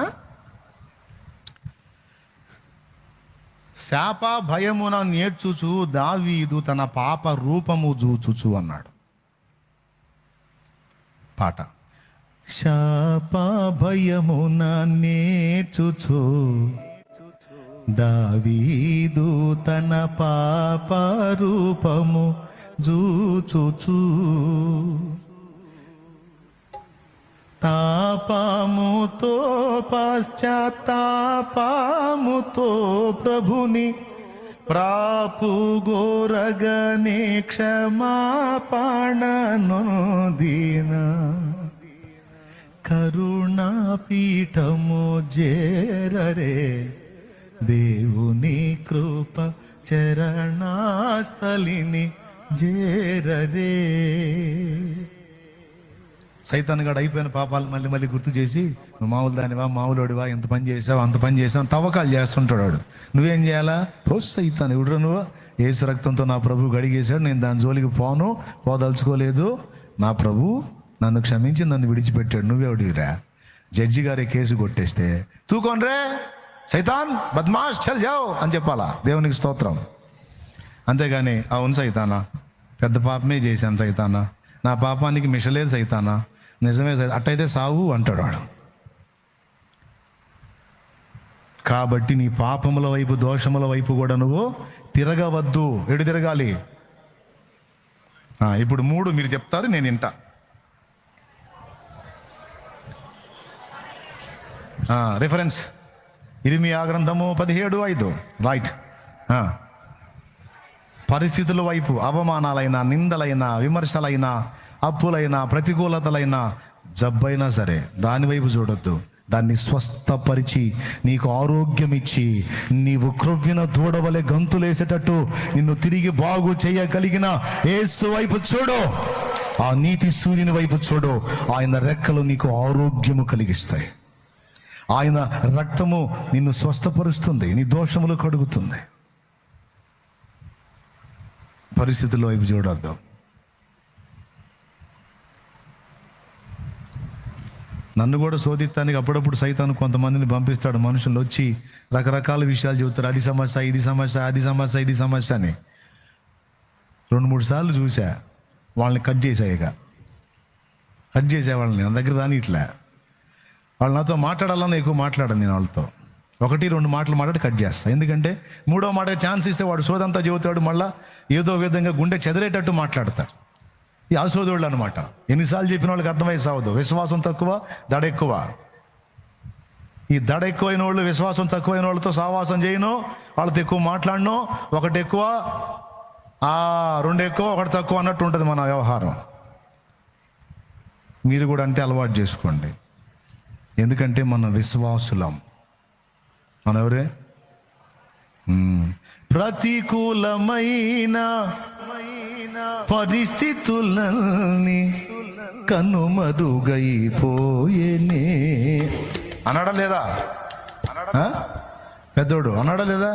శాప భయమున నేర్చుచు దావీదు తన పాప రూపము చూచుచు అన్నాడు. పాట. శాప భయమున నేర్చుచు దావీదు తన పాప రూపము చూచుచు తాపముతో పశ్చాత్తాపముతో ప్రభుని ప్రాపు గోరగనే క్షమాపణనొందిన కరుణాపీఠము చేరరే దేవుని కృప చరణాస్థలిని చేరరే. సైతాన్ గడు అయిపోయిన పాపాలు మళ్ళీ మళ్ళీ గుర్తు చేసి, నువ్వు మామూలు దానివా, మామూలుడివా, ఎంత పని చేసావు, అంత పని చేసావు, తవ్వకాలు చేస్తుంటాడు వాడు. నువ్వేం చేయాలా? ప్రోత్సహిస్తాను. ఎవడు నువ్వు? యేసు రక్తంతో నా ప్రభు గడిగేశాడు, నేను దాని జోలికి పోదలుచుకోలేదు, నా ప్రభు నన్ను క్షమించి నన్ను విడిచిపెట్టాడు, నువ్వెవడిరా? జడ్జి గారి కేసు కొట్టేస్తే తూకోన్రే సైతాన్ బద్మాష్ చల్ జావ్ అని చెప్పాలా? దేవునికి స్తోత్రం. అంతేగాని అవును సైతానా, పెద్ద పాపమే చేశాను సైతానా, నా పాపానికి మిషలేదు సైతానా, నిజమే అట్టయితే సావు అంటాడు వాడు. కాబట్టి నీ పాపముల వైపు, దోషముల వైపు కూడా నువ్వు తిరగవద్దు. ఎడు తిరగాలి? ఇప్పుడు 3 మీరు చెప్తారు, నేను వింటా. రిఫరెన్స్ ఇర్మియా గ్రంథము 17:5. రైట్. పరిస్థితుల వైపు, అవమానాలైనా, నిందలైనా, విమర్శలైనా, అప్పులైనా, ప్రతికూలతలైనా, జబ్బైనా సరే దాని వైపు చూడొద్దు. దాన్ని స్వస్థపరిచి నీకు ఆరోగ్యం ఇచ్చి నీవు క్రొవ్విన దూడవలే గంతులేసేటట్టు నిన్ను తిరిగి బాగు చేయగలిగిన యేసు వైపు చూడు. ఆ నీతి సూర్యుని వైపు చూడు. ఆయన రెక్కలు నీకు ఆరోగ్యము కలిగిస్తాయి. ఆయన రక్తము నిన్ను స్వస్థపరుస్తుంది, నీ దోషములు కడుగుతుంది. పరిస్థితుల వైపు చూడొద్దు. నన్ను కూడా శోధిస్తానికి అప్పుడప్పుడు సైతాను కొంతమందిని పంపిస్తాడు. మనుషులు వచ్చి రకరకాల విషయాలు చెబుతారు. అది సమస్య, ఇది సమస్య, అది సమస్య, ఇది సమస్య అని. 2-3 సార్లు చూసా, వాళ్ళని కట్ చేసే వాళ్ళని. నా దగ్గర రాని ఇట్లా వాళ్ళు నాతో మాట్లాడాలన్నా ఎక్కువ మాట్లాడను నేను వాళ్ళతో. 1-2 మాటలు మాట్లాడి కట్ చేస్తా. ఎందుకంటే 3వ మాటకి ఛాన్స్ ఇస్తే వాడు సోదంతా చెబుతాడు, మళ్ళీ ఏదో విధంగా గుండె చెదిరేటట్టు మాట్లాడతాడు. ఈ అసోదోళ్ళు అనమాట. ఎన్నిసార్లు చెప్పిన వాళ్ళకి అర్థమై సావదు. విశ్వాసం తక్కువ, దడ ఎక్కువ. ఈ దడ ఎక్కువైన వాళ్ళు, విశ్వాసం తక్కువైన వాళ్ళతో సావాసం చేయను, వాళ్ళతో ఎక్కువ మాట్లాడను. 1 ఎక్కువ, 2 ఎక్కువ, 1 తక్కువ అన్నట్టు ఉంటుంది మన వ్యవహారం. మీరు కూడా అంటే అలవాటు చేసుకోండి. ఎందుకంటే మన విశ్వాసులం. మన ఎవరే? ప్రతికూలమైన పరిస్థితులన్నీ కనుమరుగైపోయేనే అన్నాడా లేదా? పెద్దోడు అన్నాడా లేదా?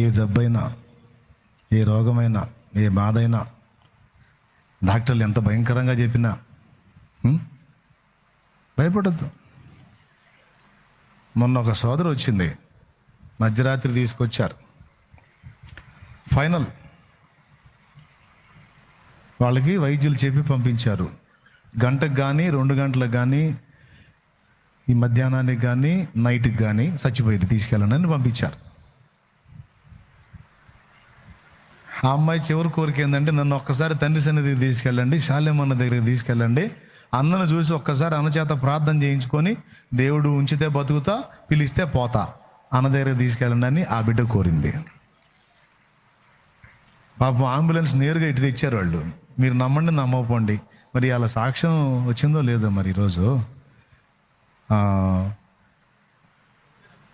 ఏ జబ్బైనా, ఏ రోగమైనా, ఏ బాధ అయినా, డాక్టర్లు ఎంత భయంకరంగా చెప్పినా భయపడద్దు. మొన్న ఒక సోదరు వచ్చింది, మధ్యరాత్రి తీసుకొచ్చారు. ఫైనల్ వాళ్ళకి వైద్యులు చెప్పి పంపించారు. గంటకు కానీ 2 గంటలకు కానీ, ఈ మధ్యాహ్నానికి కానీ, నైట్కి కానీ చచ్చిపోయింది, తీసుకెళ్ళండి పంపించారు. ఆ అమ్మాయి చివరి కోరిక ఏంటంటే, నన్ను ఒక్కసారి తండ్రి సన్నిధికి తీసుకెళ్ళండి, శాలేమన్న దగ్గరికి తీసుకెళ్ళండి, అన్నను చూసి ఒక్కసారి అన్న చేత ప్రార్థన చేయించుకొని, దేవుడు ఉంచితే బతుకుతా, పిలిస్తే పోతా, అన్న దగ్గరికి తీసుకెళ్ళండి అని ఆ బిడ్డ కోరింది. పాపం అంబులెన్స్ నేరుగా ఇటు తెచ్చారు వాళ్ళు. మీరు నమ్మండి నమ్మకపోండి, మరి అలా సాక్ష్యం వచ్చిందో లేదో మరి ఈరోజు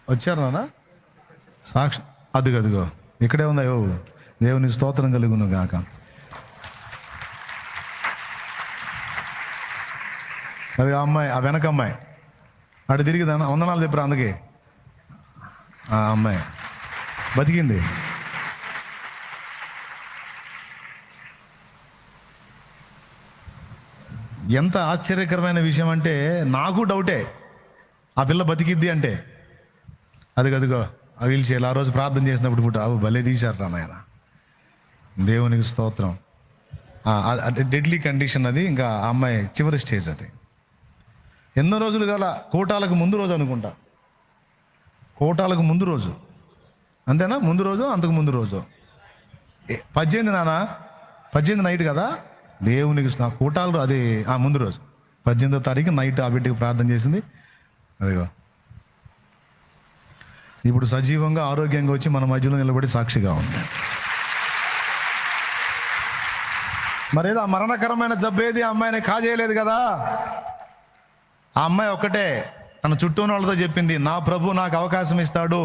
వచ్చారు నాన్న సాక్ష్యం. అదిగో ఇక్కడే ఉందా? దేవుని స్తోత్రం కలుగును గాక. అది ఆ అమ్మాయి, ఆ వెనక అమ్మాయి అటు తిరిగి వందనాలు చెప్పారు. అందుకే ఆ అమ్మాయి బతికింది. ఎంత ఆశ్చర్యకరమైన విషయం అంటే నాకు డౌటే, ఆ పిల్ల బతికిద్ది అంటే. అదిగో ఆ వీల్ చైర్ ఆ రోజు ప్రార్థన చేసినప్పుడు పుట్టు భలే తీశారు రా నాయన, దేవునికి స్తోత్రం. డెడ్లీ కండిషన్ అది, ఇంకా ఆ అమ్మాయి చివరి స్టేజ్ అది. ఎన్నో రోజులు గల కోటాలకు ముందు రోజు అనుకుంటా, కోటాలకు ముందు రోజు, అంతేనా? ముందు రోజు, అంతకు ముందు రోజు 18 నాన్న, 18 నైట్ కదా దేవునికి కోటాలు, అది ముందు రోజు 18వ తారీఖు నైట్ ఆ బిడ్డకి ప్రార్థన చేసింది. అదిగో ఇప్పుడు సజీవంగా ఆరోగ్యంగా వచ్చి మన మధ్యలో నిలబడి సాక్షిగా ఉంది. మరేదో ఆ మరణకరమైన జబ్బేది ఆ అమ్మాయిని కాజేయలేదు కదా. ఆ అమ్మాయి ఒక్కటే తన చుట్టూ ఉన్న వాళ్ళతో చెప్పింది, నా ప్రభు నాకు అవకాశం ఇస్తాడు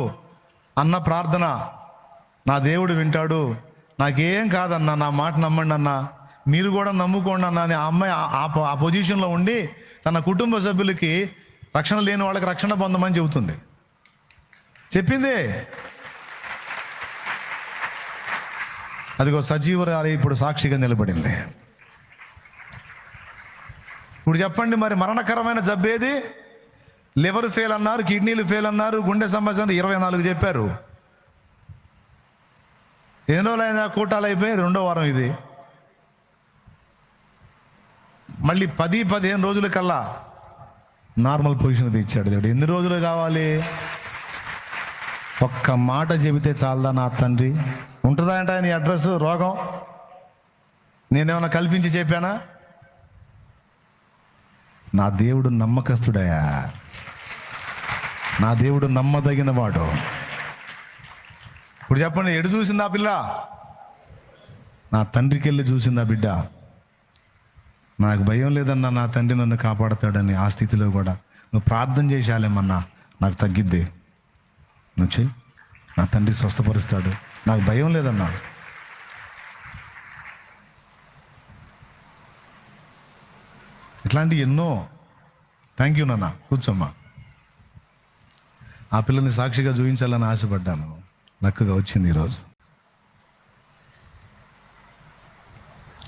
అన్న ప్రార్థన నా దేవుడు వింటాడు, నాకేం కాదన్నా, నా మాట నమ్మండి అన్నా, మీరు కూడా నమ్ముకోండి అన్నా అని ఆ అమ్మాయి ఆ పొజిషన్లో ఉండి తన కుటుంబ సభ్యులకి, రక్షణ లేని వాళ్ళకి రక్షణ పొందమని చెబుతుంది, చెప్పింది. అదిగో సజీవరాలి ఇప్పుడు సాక్షిగా నిలబడింది. ఇప్పుడు చెప్పండి, మరి మరణకరమైన జబ్బేది? లివర్ ఫెయిల్ అన్నారు, కిడ్నీలు ఫెయిల్ అన్నారు, గుండె సమస్య 24 చెప్పారు. ఎన్ని రోజులైనా కూటాలు అయిపోయి 2వ వారం ఇది. మళ్ళీ 10-15 రోజుల కల్లా నార్మల్ పొజిషన్ తెచ్చాడు దేవుడు. ఎన్ని రోజులు కావాలి? ఒక్క మాట చెబితే చాలదా నా తండ్రి? ఉంటుందా అంటే నీ అడ్రస్ రోగం? నేనేమన్నా కల్పించి చెప్పానా? నా దేవుడు నమ్మకస్తుడయా, నా దేవుడు నమ్మదగిన వాడు. ఇప్పుడు చెప్పండి, ఎడు చూసింది ఆ పిల్ల? నా తండ్రికి వెళ్ళి చూసింది ఆ బిడ్డ. నాకు భయం లేదన్నా, నా తండ్రి నన్ను కాపాడతాడని. ఆ స్థితిలో కూడా నువ్వు ప్రార్థన చేసేయాలేమన్నా, నాకు తగ్గిద్ది, నువ్వు చెయ్యి, నా తండ్రి స్వస్థపరుస్తాడు, నాకు భయం లేదన్నా. ఇట్లాంటి ఎన్నో. థ్యాంక్ యూ నాన్న, కూర్చోమ్మా. ఆ పిల్లని సాక్షిగా చూపించాలని ఆశపడ్డాను, లక్కగా వచ్చింది ఈరోజు.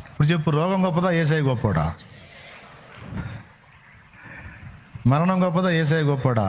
ఇప్పుడు చెప్పు, రోగం గొప్పదా, యేసయ్య గొప్పోడా? మరణం గొప్పదా, యేసయ్య గొప్పోడా?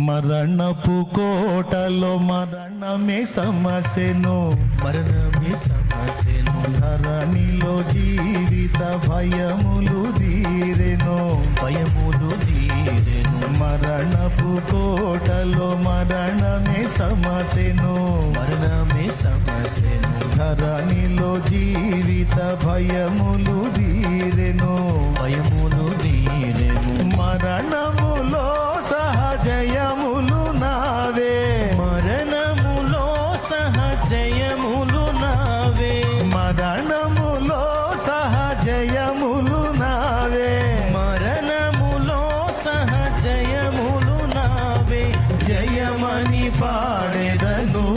మరణపు కోటలో మరణమే సమస్యను, మరణమే సమస్యను, ధరణిలో జీవిత భయములు తీరెను, భయములు తీరెను. మరణపు కోటలో మరణమే సమస్యను, మరణమే సమస్యను, ధరణిలో జీవిత భయములు తీరెను, భయములు తీరెను. మరణములో సహజయములు నావే, మరణములో సహజయములు నావే, మరణములో సహజయములు నావే, మరణములో సహజయములు నావే. జయమని పాడెదను,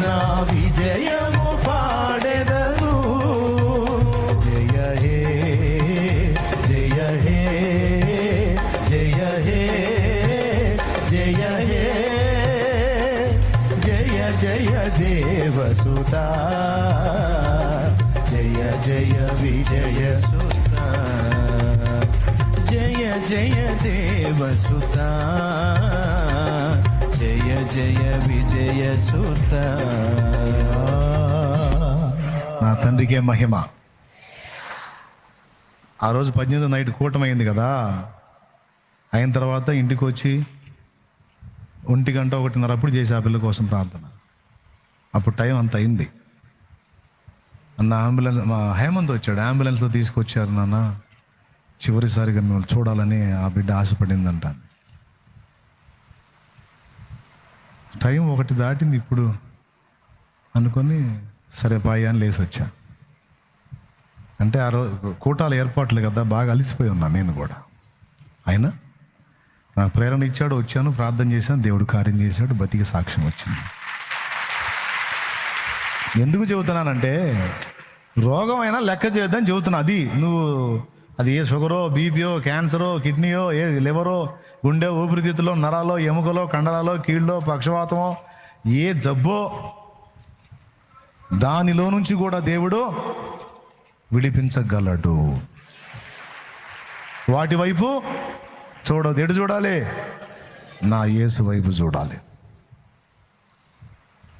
నా విజయము పాడెదను. జయ హే జయ హే జయ హే జయ హే జయ జయ దేవసుత, జయ జయ విజయ సుత, జయ జయ దేవసుత, జయ జయ విజయ సుత. నా తండ్రికే మహిమ. ఆ రోజు 18 నైట్ కూటమైంది కదా. అయిన తర్వాత ఇంటికి వచ్చి 1 గంట 1:30 అప్పుడు చేసి ఆ పిల్ల కోసం ప్రార్థన. అప్పుడు టైం అంత అయింది. అన్న అంబులెన్స్, మా హేమంత్ వచ్చాడు, అంబులెన్స్లో తీసుకొచ్చారు నాన్న, చివరిసారిగా మిమ్మల్ని చూడాలని ఆ బిడ్డ ఆశపడిందంట. టైం 1 దాటింది ఇప్పుడు అనుకొని సరే పాయి అని లేచి వచ్చా. అంటే ఆ రోజు కూటాల ఏర్పాట్లు కదా, బాగా అలిసిపోయి ఉన్నా నేను కూడా. అయినా నాకు ప్రేరణ ఇచ్చాడు, వచ్చాను, ప్రార్థన చేశాను, దేవుడు కార్యం చేశాడు, బతికి సాక్ష్యం వచ్చింది. ఎందుకు చెబుతున్నానంటే, రోగం అయినా లెక్క చేయొద్దని చెబుతున్నా. అది నువ్వు, అది ఏ షుగరో, బీపీయో, క్యాన్సరో, కిడ్నీయో, ఏ లివరో, గుండె, ఊపిరితిత్తులో, నరాలో, ఎముకలో, కండరాలో, కీళ్ళో, పక్షవాతమో, ఏ జబ్బో, దానిలో నుంచి కూడా దేవుడు విడిపించగలడు. వాటి వైపు చూడదు. ఎటు చూడాలి? నా యేసు వైపు చూడాలి.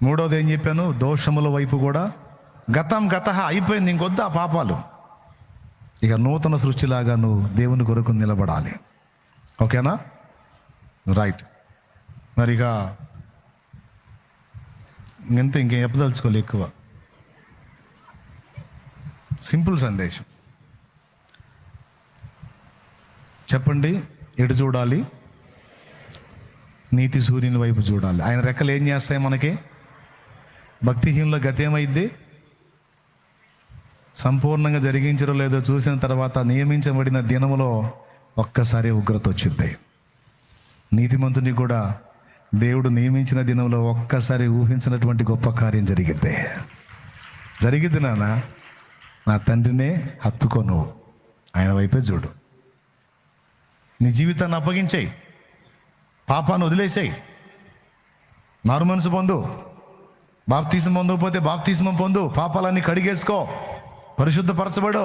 మూడోది ఏం చెప్పాను? దోషముల వైపు కూడా. గతం గతః అయిపోయింది, ఇంకొద్దు ఆ పాపాలు. ఇక నూతన సృష్టిలాగా నువ్వు దేవుని కొరకు నిలబడాలి. ఓకేనా? రైట్. మరి ఇక ఇంకేం చెప్పదలుచుకోవాలి ఎక్కువ. సింపుల్ సందేశం చెప్పండి. ఎటు చూడాలి? నీతి సూర్యుని వైపు చూడాలి. ఆయన రెక్కలు ఏం చేస్తాయి మనకి? భక్తిహీనుల గతి ఏమైద్ది? సంపూర్ణంగా జరిగించడం లేదో చూసిన తర్వాత నియమించబడిన దినములో ఒక్కసారి ఉగ్రత వచ్చింది. నీతిమంతుని కూడా దేవుడు నియమించిన దినంలో ఒక్కసారి ఊహించినటువంటి గొప్ప కార్యం జరిగిద్ది నాన్న. నా తండ్రినే హత్తుకోను, ఆయన వైపే చూడు. నీ జీవితాన్ని అప్పగించేయి, పాపాన్ని వదిలేసేయి, మారు మనసు పొందు. బాప్తీసం పొందకపోతే బాప్తీసం పొందు, పాపాలన్నీ కడిగేసుకో, పరిశుద్ధపరచబడు.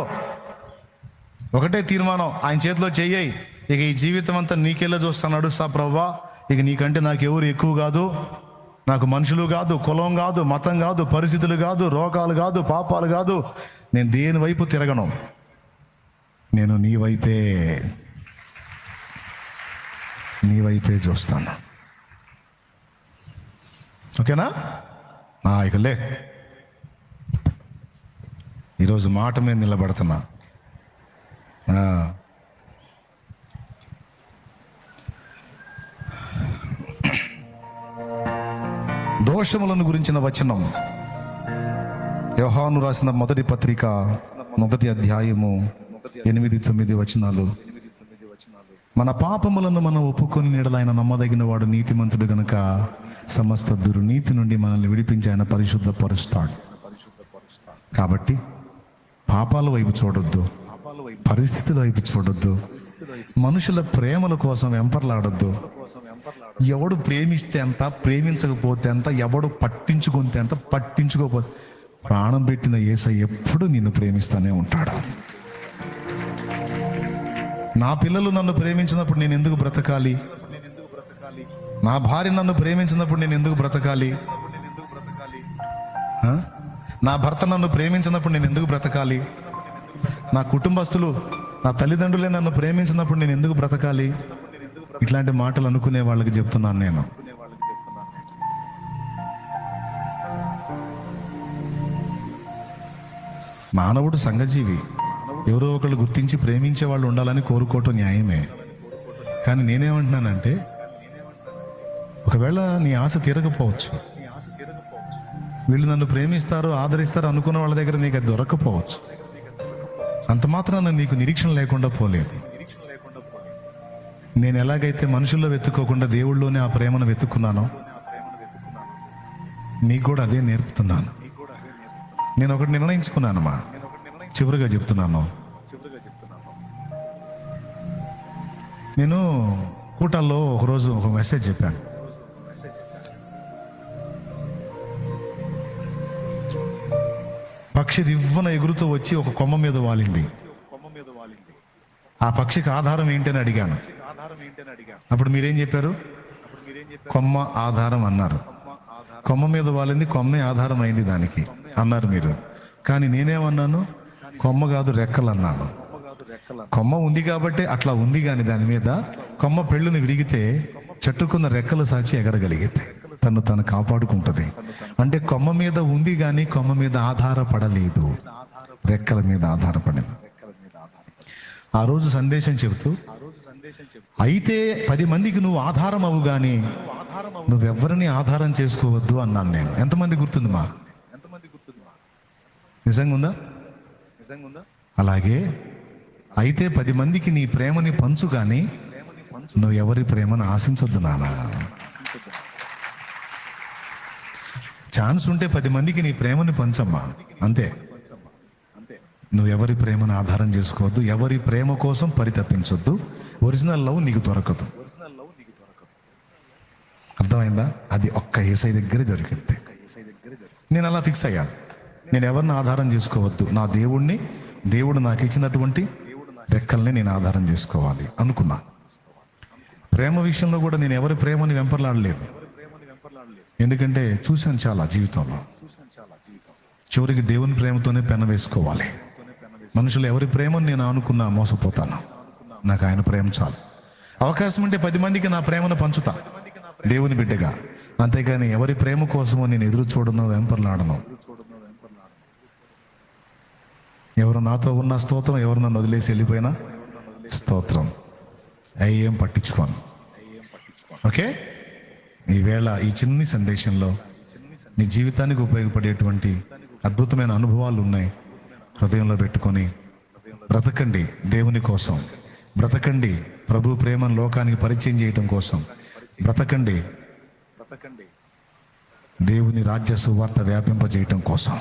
ఒకటే తీర్మానం, ఆయన చేతిలో చెయ్యి. ఇక ఈ జీవితం అంతా నీకెళ్ళ చూస్తాను, నడుస్తా ప్రభువా. ఇక నీకంటే నాకు ఎవరు ఎక్కువ కాదు. నాకు మనుషులు కాదు, కులం కాదు, మతం కాదు, పరిస్థితులు కాదు, రోగాలు కాదు, పాపాలు కాదు. నేను దేని వైపు తిరగను, నేను నీ వైపే చూస్తాను. ఓకేనా? ఇక లే, ఈరోజు మాట మీద నిలబడుతున్నా. దోషములను గురించిన వచనం యోహాను రాసిన మొదటి పత్రిక 1వ అధ్యాయము 8-9 వచనాలు. మన పాపములను మనం ఒప్పుకొని నీడల ఆయన నమ్మదగిన వాడు, నీతిమంతుడు గనుక సమస్త దుర్నీతి నుండి మనల్ని విడిపించి ఆయన పరిశుద్ధపరుస్తాడు. కాబట్టి పాపాల వైపు చూడొద్దు, పరిస్థితుల వైపు చూడొద్దు, మనుషుల ప్రేమల కోసం వెంపర్లాడొద్దు. ఎవడు ప్రేమిస్తే ఎంత, ప్రేమించకపోతే ఎంత, ఎవడు పట్టించుకుంటే ఎంత, పట్టించుకోకపోతే ప్రాణం పెట్టిన యేసయ్య ఎప్పుడు నిన్ను ప్రేమిస్తానే ఉంటాడు. నా పిల్లలు నన్ను ప్రేమించినప్పుడు నేను ఎందుకు బ్రతకాలి? నా భార్య నన్ను ప్రేమించినప్పుడు నేను ఎందుకు బ్రతకాలి? నా భర్త నన్ను ప్రేమించినప్పుడు నేను ఎందుకు బ్రతకాలి? నా కుటుంబస్తులు, నా తల్లిదండ్రులే నన్ను ప్రేమించినప్పుడు నేను ఎందుకు బ్రతకాలి? ఇట్లాంటి మాటలు అనుకునే వాళ్ళకి చెప్తున్నాను నేను. మానవుడు సంఘజీవి. ఎవరో ఒకళ్ళు గుర్తించి ప్రేమించే వాళ్ళు ఉండాలని కోరుకోవటం న్యాయమే. కానీ నేనేమంటున్నానంటే, ఒకవేళ నీ ఆశ తీరకపోవచ్చు, వీళ్ళు నన్ను ప్రేమిస్తారు, ఆదరిస్తారు అనుకున్న వాళ్ళ దగ్గర నీకు అది దొరకకపోవచ్చు. అంత మాత్రాన నీకు నిరీక్షణ లేకుండా పోలేదు. నేను ఎలాగైతే మనుషుల్లో వెతుక్కోకుండా దేవుళ్ళలోనే ఆ ప్రేమను వెతుక్కున్నానో, నీకు కూడా అదే నేర్పుతున్నాను. నేను ఒకటి నిర్ణయించుకున్నానమ్మా, చివరిగా చెప్తున్నాను. నేను కూటాల్లో ఒకరోజు ఒక మెసేజ్ చెప్పాను. పక్షి రివ్వన ఎగురుతూ వచ్చి ఒక కొమ్మ మీద వాలింది. ఆ పక్షికి ఆధారం ఏంటని అడిగాను. అప్పుడు మీరేం చెప్పారు? కొమ్మ ఆధారం అన్నారు. కొమ్మ మీద వాలింది, కొమ్మే ఆధారం అయింది దానికి అన్నారు మీరు. కానీ నేనేమన్నాను? కొమ్మ కాదు, రెక్కలు అన్నాను. కొమ్మ ఉంది కాబట్టి అట్లా ఉంది, కానీ దాని మీద కొమ్మ పెళ్ళుని విరిగితే చెట్టుకున్న రెక్కలు సాచి ఎగరగలిగితే తను కాపాడుకుంటుంది. అంటే కొమ్మ మీద ఉంది కానీ కొమ్మ మీద ఆధారపడలేదు, రెక్కల మీద ఆధారపడింది. ఆ రోజు సందేశం చెబుతూ, అయితే 10 మందికి నువ్వు ఆధారం అవు కానీ నువ్వెవ్వరిని ఆధారం చేసుకోవద్దు అన్నాను నేను. ఎంతమంది గుర్తుంది మా? నిజంగా ఉందా? అలాగే అయితే 10 మందికి నీ ప్రేమని పంచు కానీ నువ్వు ఎవరి ప్రేమను ఆశించొద్దు నాన్న. ఛాన్స్ ఉంటే 10 మందికి నీ ప్రేమని పంచమ్మా, అంతే. నువ్వు ఎవరి ప్రేమను ఆధారం చేసుకోవద్దు, ఎవరి ప్రేమ కోసం పరితపించొద్దు. ఒరిజినల్ లవ్ నీకు దొరకదు. అర్థమైందా? అది ఒక్క యేసయ్య దగ్గరే దొరికింది. నేను అలా ఫిక్స్ అయ్యాను. నేను ఎవరిని ఆధారం చేసుకోవద్దు, నా దేవుణ్ణి దేవుడు నాకు ఇచ్చినటువంటి రెక్కల్ని నేను ఆధారం చేసుకోవాలి అనుకున్నా. ప్రేమ విషయంలో కూడా నేను ఎవరి ప్రేమని వెంపర్లాడలేదు. ఎందుకంటే చూశాను చాలా జీవితంలో. చివరికి దేవుని ప్రేమతోనే పెన వేసుకోవాలి. మనుషులు ఎవరి ప్రేమని నేను అనుకున్నా మోసపోతాను. నాకు ఆయన ప్రేమ చాలు. అవకాశం ఉంటే 10 మందికి నా ప్రేమను పంచుతా దేవుని బిడ్డగా. అంతేగాని ఎవరి ప్రేమ కోసమో నేను ఎదురు చూడను, వెంపర్లాడను. ఎవరు నాతో ఉన్న స్తోత్రం, ఎవరు నన్ను వదిలేసి వెళ్ళిపోయినా స్తోత్రం. ఏం పట్టించుకోను. ఓకే, ఈవేళ ఈ చిన్ని సందేశంలో మీ జీవితానికి ఉపయోగపడేటువంటి అద్భుతమైన అనుభవాలు ఉన్నాయి. హృదయంలో పెట్టుకొని బ్రతకండి దేవుని కోసం, బ్రతకండి ప్రభు ప్రేమను లోకానికి పరిచయం చేయటం కోసం, బ్రతకండి దేవుని రాజ్య సువార్త వ్యాపింపజేయటం కోసం,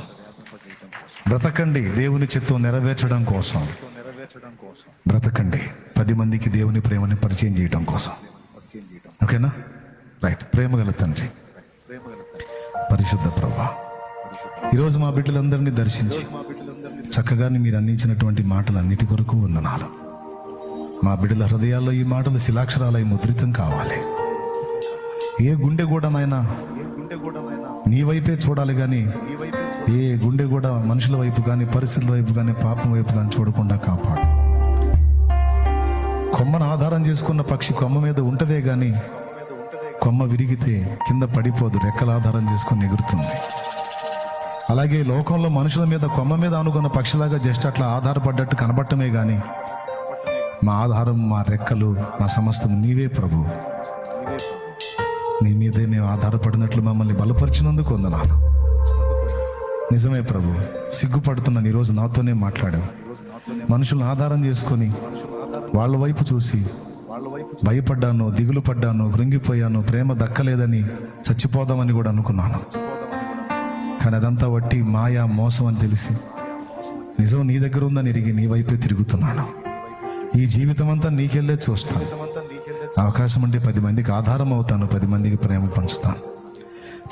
బ్రతకండి దేవుని చిత్తం నెరవేర్చడం కోసం, బ్రతకండి 10 మందికి దేవుని ప్రేమని పరిచయం చేయటం కోసం. ఓకేనా? రైట్. ప్రేమగల తండ్రి, పరిశుద్ధ ప్రభువా, ఈరోజు మా బిడ్డలందరినీ దర్శించి చక్కగా మీరు అందించినటువంటి మాటలన్నిటి కొరకు వందనాలు. మా బిడ్డల హృదయాల్లో ఈ మాటలు శిలాక్షరాలై ముద్రితం కావాలి. ఏ గుండె కూడా నాయనా నీ వైపే చూడాలి కానీ ఏ గుండె కూడా మనుషుల వైపు కానీ పరిస్థితుల వైపు కానీ పాపం వైపు కానీ చూడకుండా కాపాడు. కొమ్మను ఆధారం చేసుకున్న పక్షి కొమ్మ మీద ఉంటదే కానీ కొమ్మ విరిగితే కింద పడిపోదు, రెక్కల ఆధారం చేసుకుని ఎగురుతుంది. అలాగే లోకంలో మనుషుల మీద కొమ్మ మీద అనుకున్న పక్షిలాగా జస్ట్ అట్లా ఆధారపడ్డట్టు కనబడటమే కానీ మా ఆధారం, మా రెక్కలు, మా సమస్తం నీవే ప్రభు. నీ మీదే మేము ఆధారపడినట్లు మమ్మల్ని బలపరిచినందుకు వందనాలు. నిజమే ప్రభు, సిగ్గుపడుతున్నాను. ఈరోజు నాతోనే మాట్లాడావు. మనుషులను ఆధారం చేసుకొని వాళ్ళ వైపు చూసి భయపడ్డాను, దిగులు పడ్డాను, కృంగిపోయాను, ప్రేమ దక్కలేదని చచ్చిపోదామని కూడా అనుకున్నాను. కానీ అదంతా వట్టి మాయా, మోసం అని తెలిసి నిజం నీ దగ్గర ఉందని ఎరిగి నీ వైపే తిరుగుతున్నాను. ఈ జీవితం అంతా నీకెళ్ళే చూస్తాను. అవకాశం ఉంటే 10 మందికి ఆధారం అవుతాను, 10 మందికి ప్రేమ పంచుతాను.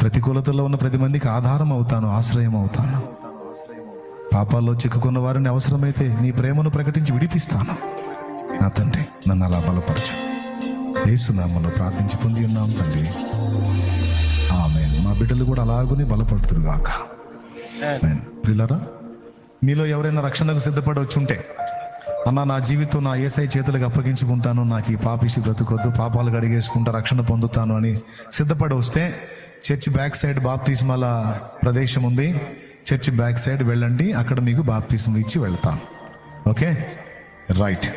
ప్రతికూలతల్లో ఉన్న 10 మందికి ఆధారం అవుతాను, ఆశ్రయం అవుతాను. పాపాల్లో చిక్కుకున్న వారిని అవసరమైతే నీ ప్రేమను ప్రకటించి విడిపిస్తాను. నా తండ్రి, నన్ను అలా బలపరచు. యేసు నామములో ప్రార్థించి పొంది ఉన్నాం తండ్రి, ఆమేన్. మా బిడ్డలు కూడా అలాగునే బలపడుతురుగాక. ఆమేన్. ప్రియులారా, మీలో ఎవరైనా రక్షణకు సిద్ధపడి వచ్చుంటే, అన్న నా జీవితం నా యేసయ్య చేతులకు అప్పగించుకుంటాను, నాకు ఈ పాపిష్టి బ్రతుకొద్దు, పాపాలు కడిగేసుకుంటా రక్షణ పొందుతాను అని సిద్ధపడి వస్తే చర్చ్ బ్యాక్ సైడ్ బాప్తిస్మాల ప్రదేశం ఉంది. చర్చ్ బ్యాక్ సైడ్ వెళ్ళండి, అక్కడ మీకు బాప్తిస్మం ఇచ్చి వెళ్తాను. Okay, right.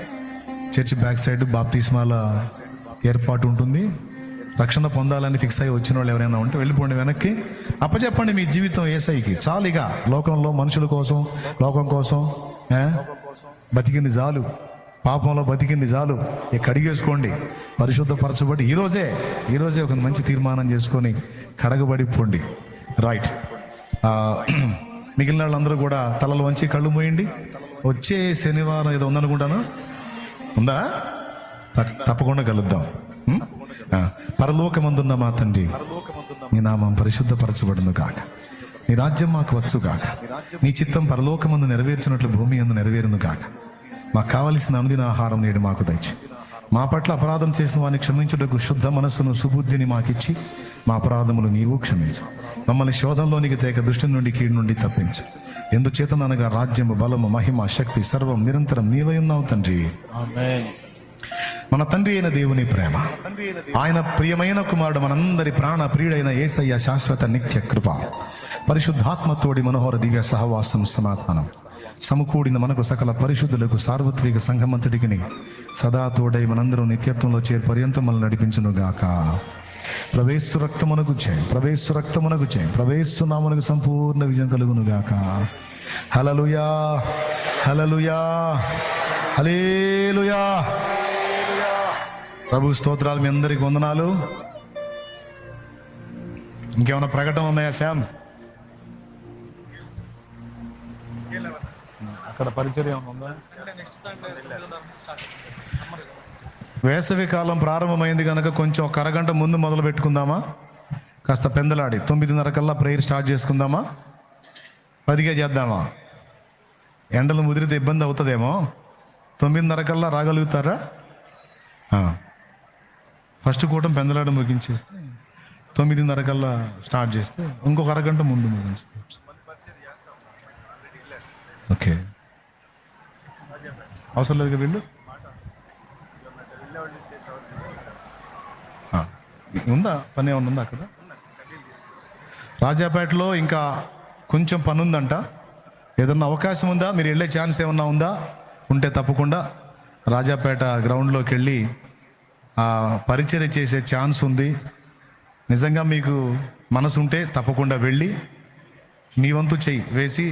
Church back side బాప్తిస్మాల ఏర్పాటు ఉంటుంది. రక్షణ పొందాలని ఫిక్స్ అయ్యి వచ్చిన వాళ్ళు ఎవరైనా ఉంటే వెళ్ళిపోండి వెనక్కి. అప్పచెప్పండి మీ జీవితం యేసయ్యకి. చాలుగా రోజులో మనుషుల కోసం, లోకం కోసం బతికింది చాలు, పాపంలో బతికింది చాలు. ఇక కడిగేసుకోండి, పరిశుద్ధపరచబడి ఈరోజే ఒక మంచి తీర్మానం చేసుకొని కడగబడిపోండి. రైట్. మిగిలిన వాళ్ళందరూ కూడా తలలు వంచి కళ్ళు మూయండి. వచ్చే శనివారం ఏదో ఉందనుకుంటాను, ఉందా? తప్పకుండా కలుద్దాం. పరలోకమందున్న మా తండ్రి, నీ నామం పరిశుద్ధపరచబడును గాక, నీ రాజ్యం మాకు వచ్చు గాక, నీ చిత్తం పరలోకమందు నెరవేర్చినట్లు భూమి యందు నెరవేరును గాక. మాకు కావలసిన అనుదిన ఆహారం నేడు మాకు దయచి, మా పట్ల అపరాధం చేసిన వారిని క్షమించుటకు శుద్ధ మనస్సును, సుబుద్ధిని మాకిచ్చి మా అపరాధములు నీవు క్షమించు. మమ్మల్ని శోధంలోనికి తేక దుష్టి నుండి, కీడు నుండి తప్పించు. ఎందుచేతనగా రాజ్యము, బలము, మహిమ, శక్తి సర్వం నిరంతరం నీవై ఉన్నావు తండ్రి. ఆమేన్. మన తండ్రి అయిన దేవుని ప్రేమ, ఆయన ప్రియమైన కుమారుడు, మనందరి ప్రాణ ప్రియుడైన యేసయ్య శాశ్వత నిత్య కృప, పరిశుద్ధాత్మతోడి మనోహర దివ్య సహవాసం, సమాధానం సమకూడిన మనకు సకల పరిశుద్ధులకు, సార్వత్రిక సంఘమంతటికి సదా తోడై మనందరూ నిత్యత్వంలో చేరి పర్యంతం మనల్ని నడిపించును గాక. ప్రవేశు రక్తమునకు జయం, ప్రవేశు రక్తమునకు జయం, ప్రవేశు నామమునకు సంపూర్ణ విజయం కలుగును గాక. హల్లెలూయా, హల్లెలూయా, హల్లెలూయా. ప్రభు స్తోత్రాలు, మీ అందరికి వందనాలు. ఇంకేమైనా ప్రకటన ఉన్నాయా శ్యామ్? అక్కడ పరిచర్య ఉందా? వేసవి కాలం ప్రారంభమైంది కనుక కొంచెం ఒక అరగంట ముందు మొదలు పెట్టుకుందామా? కాస్త పెందలాడి 9:30 కల్లా ప్రేయర్ స్టార్ట్ చేసుకుందామా? 10కే చేద్దామా? ఎండలు ముదిరితే ఇబ్బంది అవుతుందేమో. 9:30 కల్లా రాగలుగుతారా? ఫస్ట్ కూటం పెందలాడ ముగించేస్తే 9:30 కల్లా స్టార్ట్ చేస్తే ఇంకొక అరగంట ముందు ముగించుకోవచ్చు. ఓకే, అవసరం లేదు వీళ్ళు. ఉందా పని ఏమన్నా ఉందా అక్కడ? రాజాపేటలో ఇంకా కొంచెం పని ఉందంట. ఏదన్నా అవకాశం ఉందా? మీరు వెళ్ళే ఛాన్స్ ఏమన్నా ఉందా? ఉంటే తప్పకుండా రాజాపేట గ్రౌండ్లోకి వెళ్ళి పరిచర్య చేసే ఛాన్స్ ఉంది. నిజంగా మీకు మనసు ఉంటే తప్పకుండా వెళ్ళి మీ వంతు చెయ్యి వేసి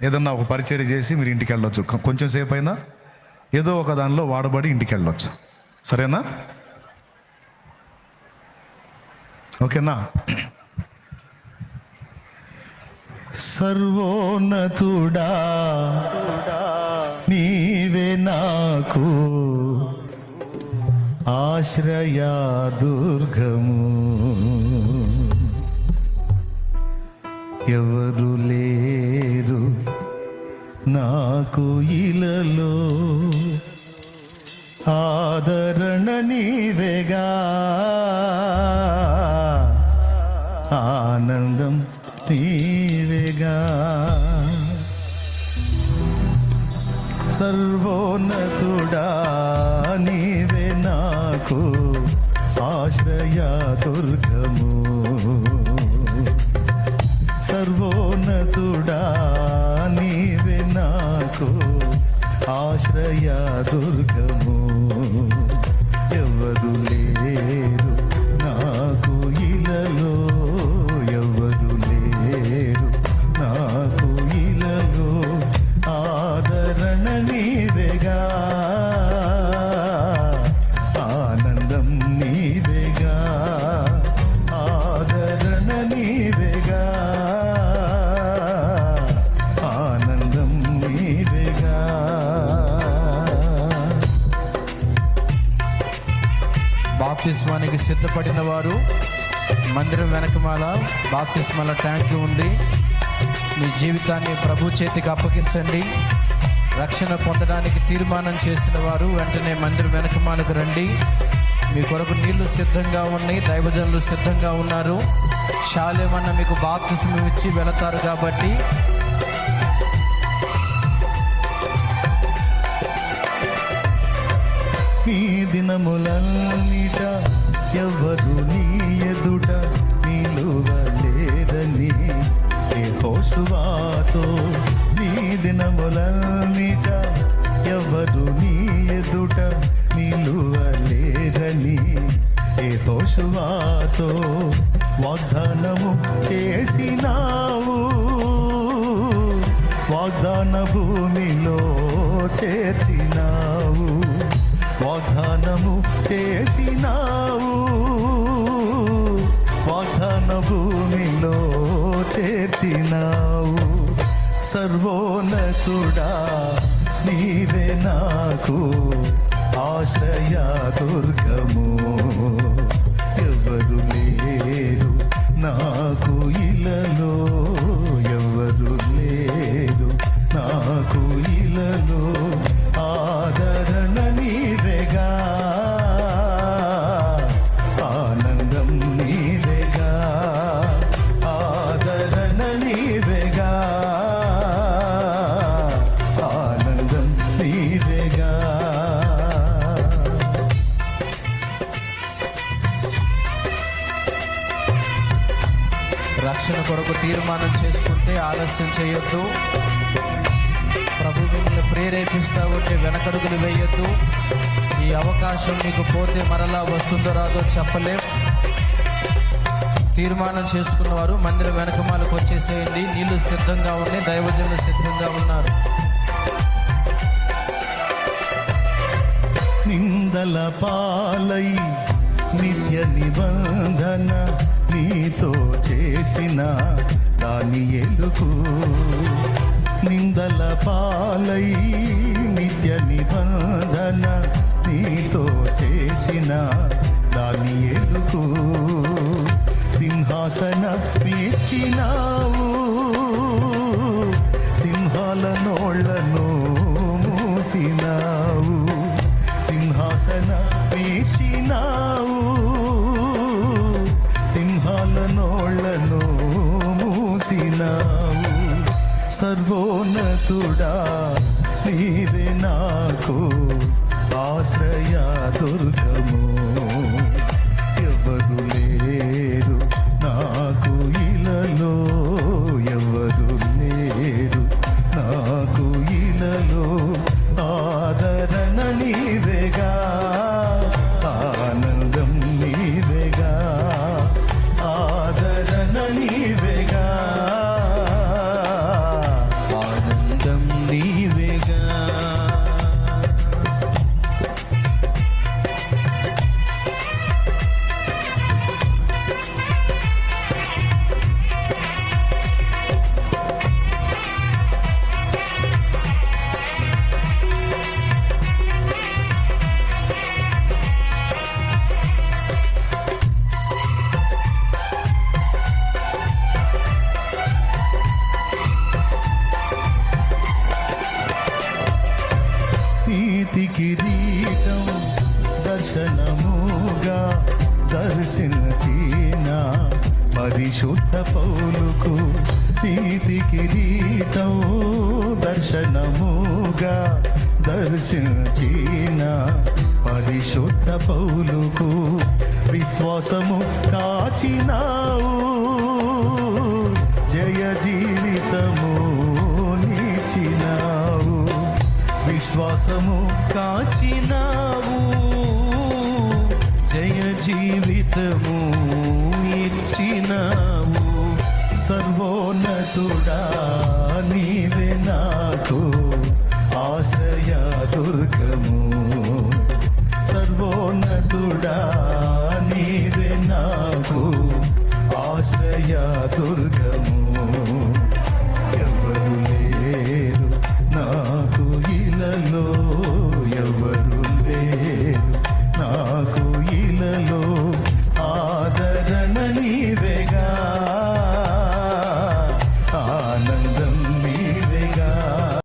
ఏదన్నా ఒక పరిచర్య చేసి మీరు ఇంటికి వెళ్ళొచ్చు. కొంచెం సేపు అయినా ఏదో ఒక దానిలో వాడబడి ఇంటికి వెళ్ళొచ్చు. సరేనా? ఓకేనా? సర్వోన్నతుడా నీవే నాకు ఆశ్రయ దుర్గము, ఎవరు లేరు నాకు ఇలలో, ఆదరణ నీవేగా, ఆనందం నీవేగా. సర్వోన్నతుడా నీవే నాకు ఆశ్రయ దుర్గము, సర్వోన్నతుడా నీవే నాకు ఆశ్రయ దుర్గము, ఎవరు లేరు నాకు ఇలలో, ఎవరు లేరు నాకు ఇలలో, ఆదరణ నీవేగా, ఆనందం నీవేగా, ఆదరణ నీవేగా, ఆనందం నీవేగా. బాప్తిస్మానికి సిద్ధపడిన వారు మందిరం వెనకమాల బాప్తిస్మాల ట్యాంక్ ఉంది. మీ జీవితాన్ని ప్రభు చేతికి అప్పగించండి. రక్షణ పొందడానికి తీర్మానం చేసిన వారు వెంటనే మందిరం వెనకమాలకు రండి. మీ కొరకు నీళ్లు సిద్ధంగా ఉన్నాయి, దైవజనులు సిద్ధంగా ఉన్నారు. శాలేమన్న మీకు బాప్తిస్మం ఇచ్చి వెళతారు కాబట్టి ఈ దినములన్నిట ఎవరు నీ ఎదుట నిలువలేరని యెహోషువతో, నీ దినములన్నిట ఎవరు నీ ఎదుట నిలువలేరని యెహోషువతో వాగ్దానము చేసినావు, వాగ్దాన భూమిలో చేర్చినావు, వాగ్దానము చేసినావు, వాగ్దాన భూమిలో చేర్చినావు. సర్వోన్నతుడా నీవే నాకు ఆశ్రయ దుర్గము, ఎవరు లేరు నాకు ఇలలో, ఎవరు లేరు నాకు ఇలలో, ఆదరణ నీవేగా, ఆనందం నీవేగా, ఆదరణ నీవేగా, ఆనందం నీవేగా. రక్షణ కొరకు తీర్మానం చేసుకుంటే ఆలస్యం చేయొద్దు. ప్రభు మిమ్మల్ని ప్రేరేపిస్తా ఉంటే వెనకడుగులు వేయొద్దు. ఈ అవకాశం మీకు పోతే మరలా వస్తుందో రాదో చెప్పలేం. తీర్మానం చేసుకున్న వారు మందిరం వెనకమాలకు వచ్చేసేయండి. నీళ్లు సిద్ధంగా ఉన్నాయి, దైవజనులు సిద్ధంగా ఉన్నారు. నిందల పాలై నిత్య నిబంధన నీతో చేసిన దానియేలుకు, నిందల పాలై నిత్య నిబంధన నీతో చేసిన దానియేలుకు, సింహాసన ఇచ్చినావు, సింహాల నోళ్లను సర్వోన్నతుడా నీవే నాకు ఆశ్రయ దుర్గము. ఎవరు లేరు నాకు ఇలలో, ఎవరు లేరు నాకు ఇలలో. ఆదరణ నీవేగా, ఆనందం నీవేగా, ఆదరణ నీవేగా, ఆనందం నీవేగా. నీతి కిరీటం దర్శనముగా దర్శించిన పరిశుద్ధ పౌలుకు, నీతి కిరీటం దర్శనముగా దర్శించిన పరిశుద్ధ పౌలుకు విశ్వాసము కాచినావు, జయ జీవితము నీచినావు. విశ్వాసము కాచినావు, జయ జీవితము ఇచ్చినావు. సర్వోన్నతుడా నీవే నాకు ఆశ్రయ దుర్గము. సర్వోన్నతుడా నీవే నాకు ఆశ్రయ దుర్గము. ఎవరు లేరు నాకు ఇలలో, ఎవరు లేరు నా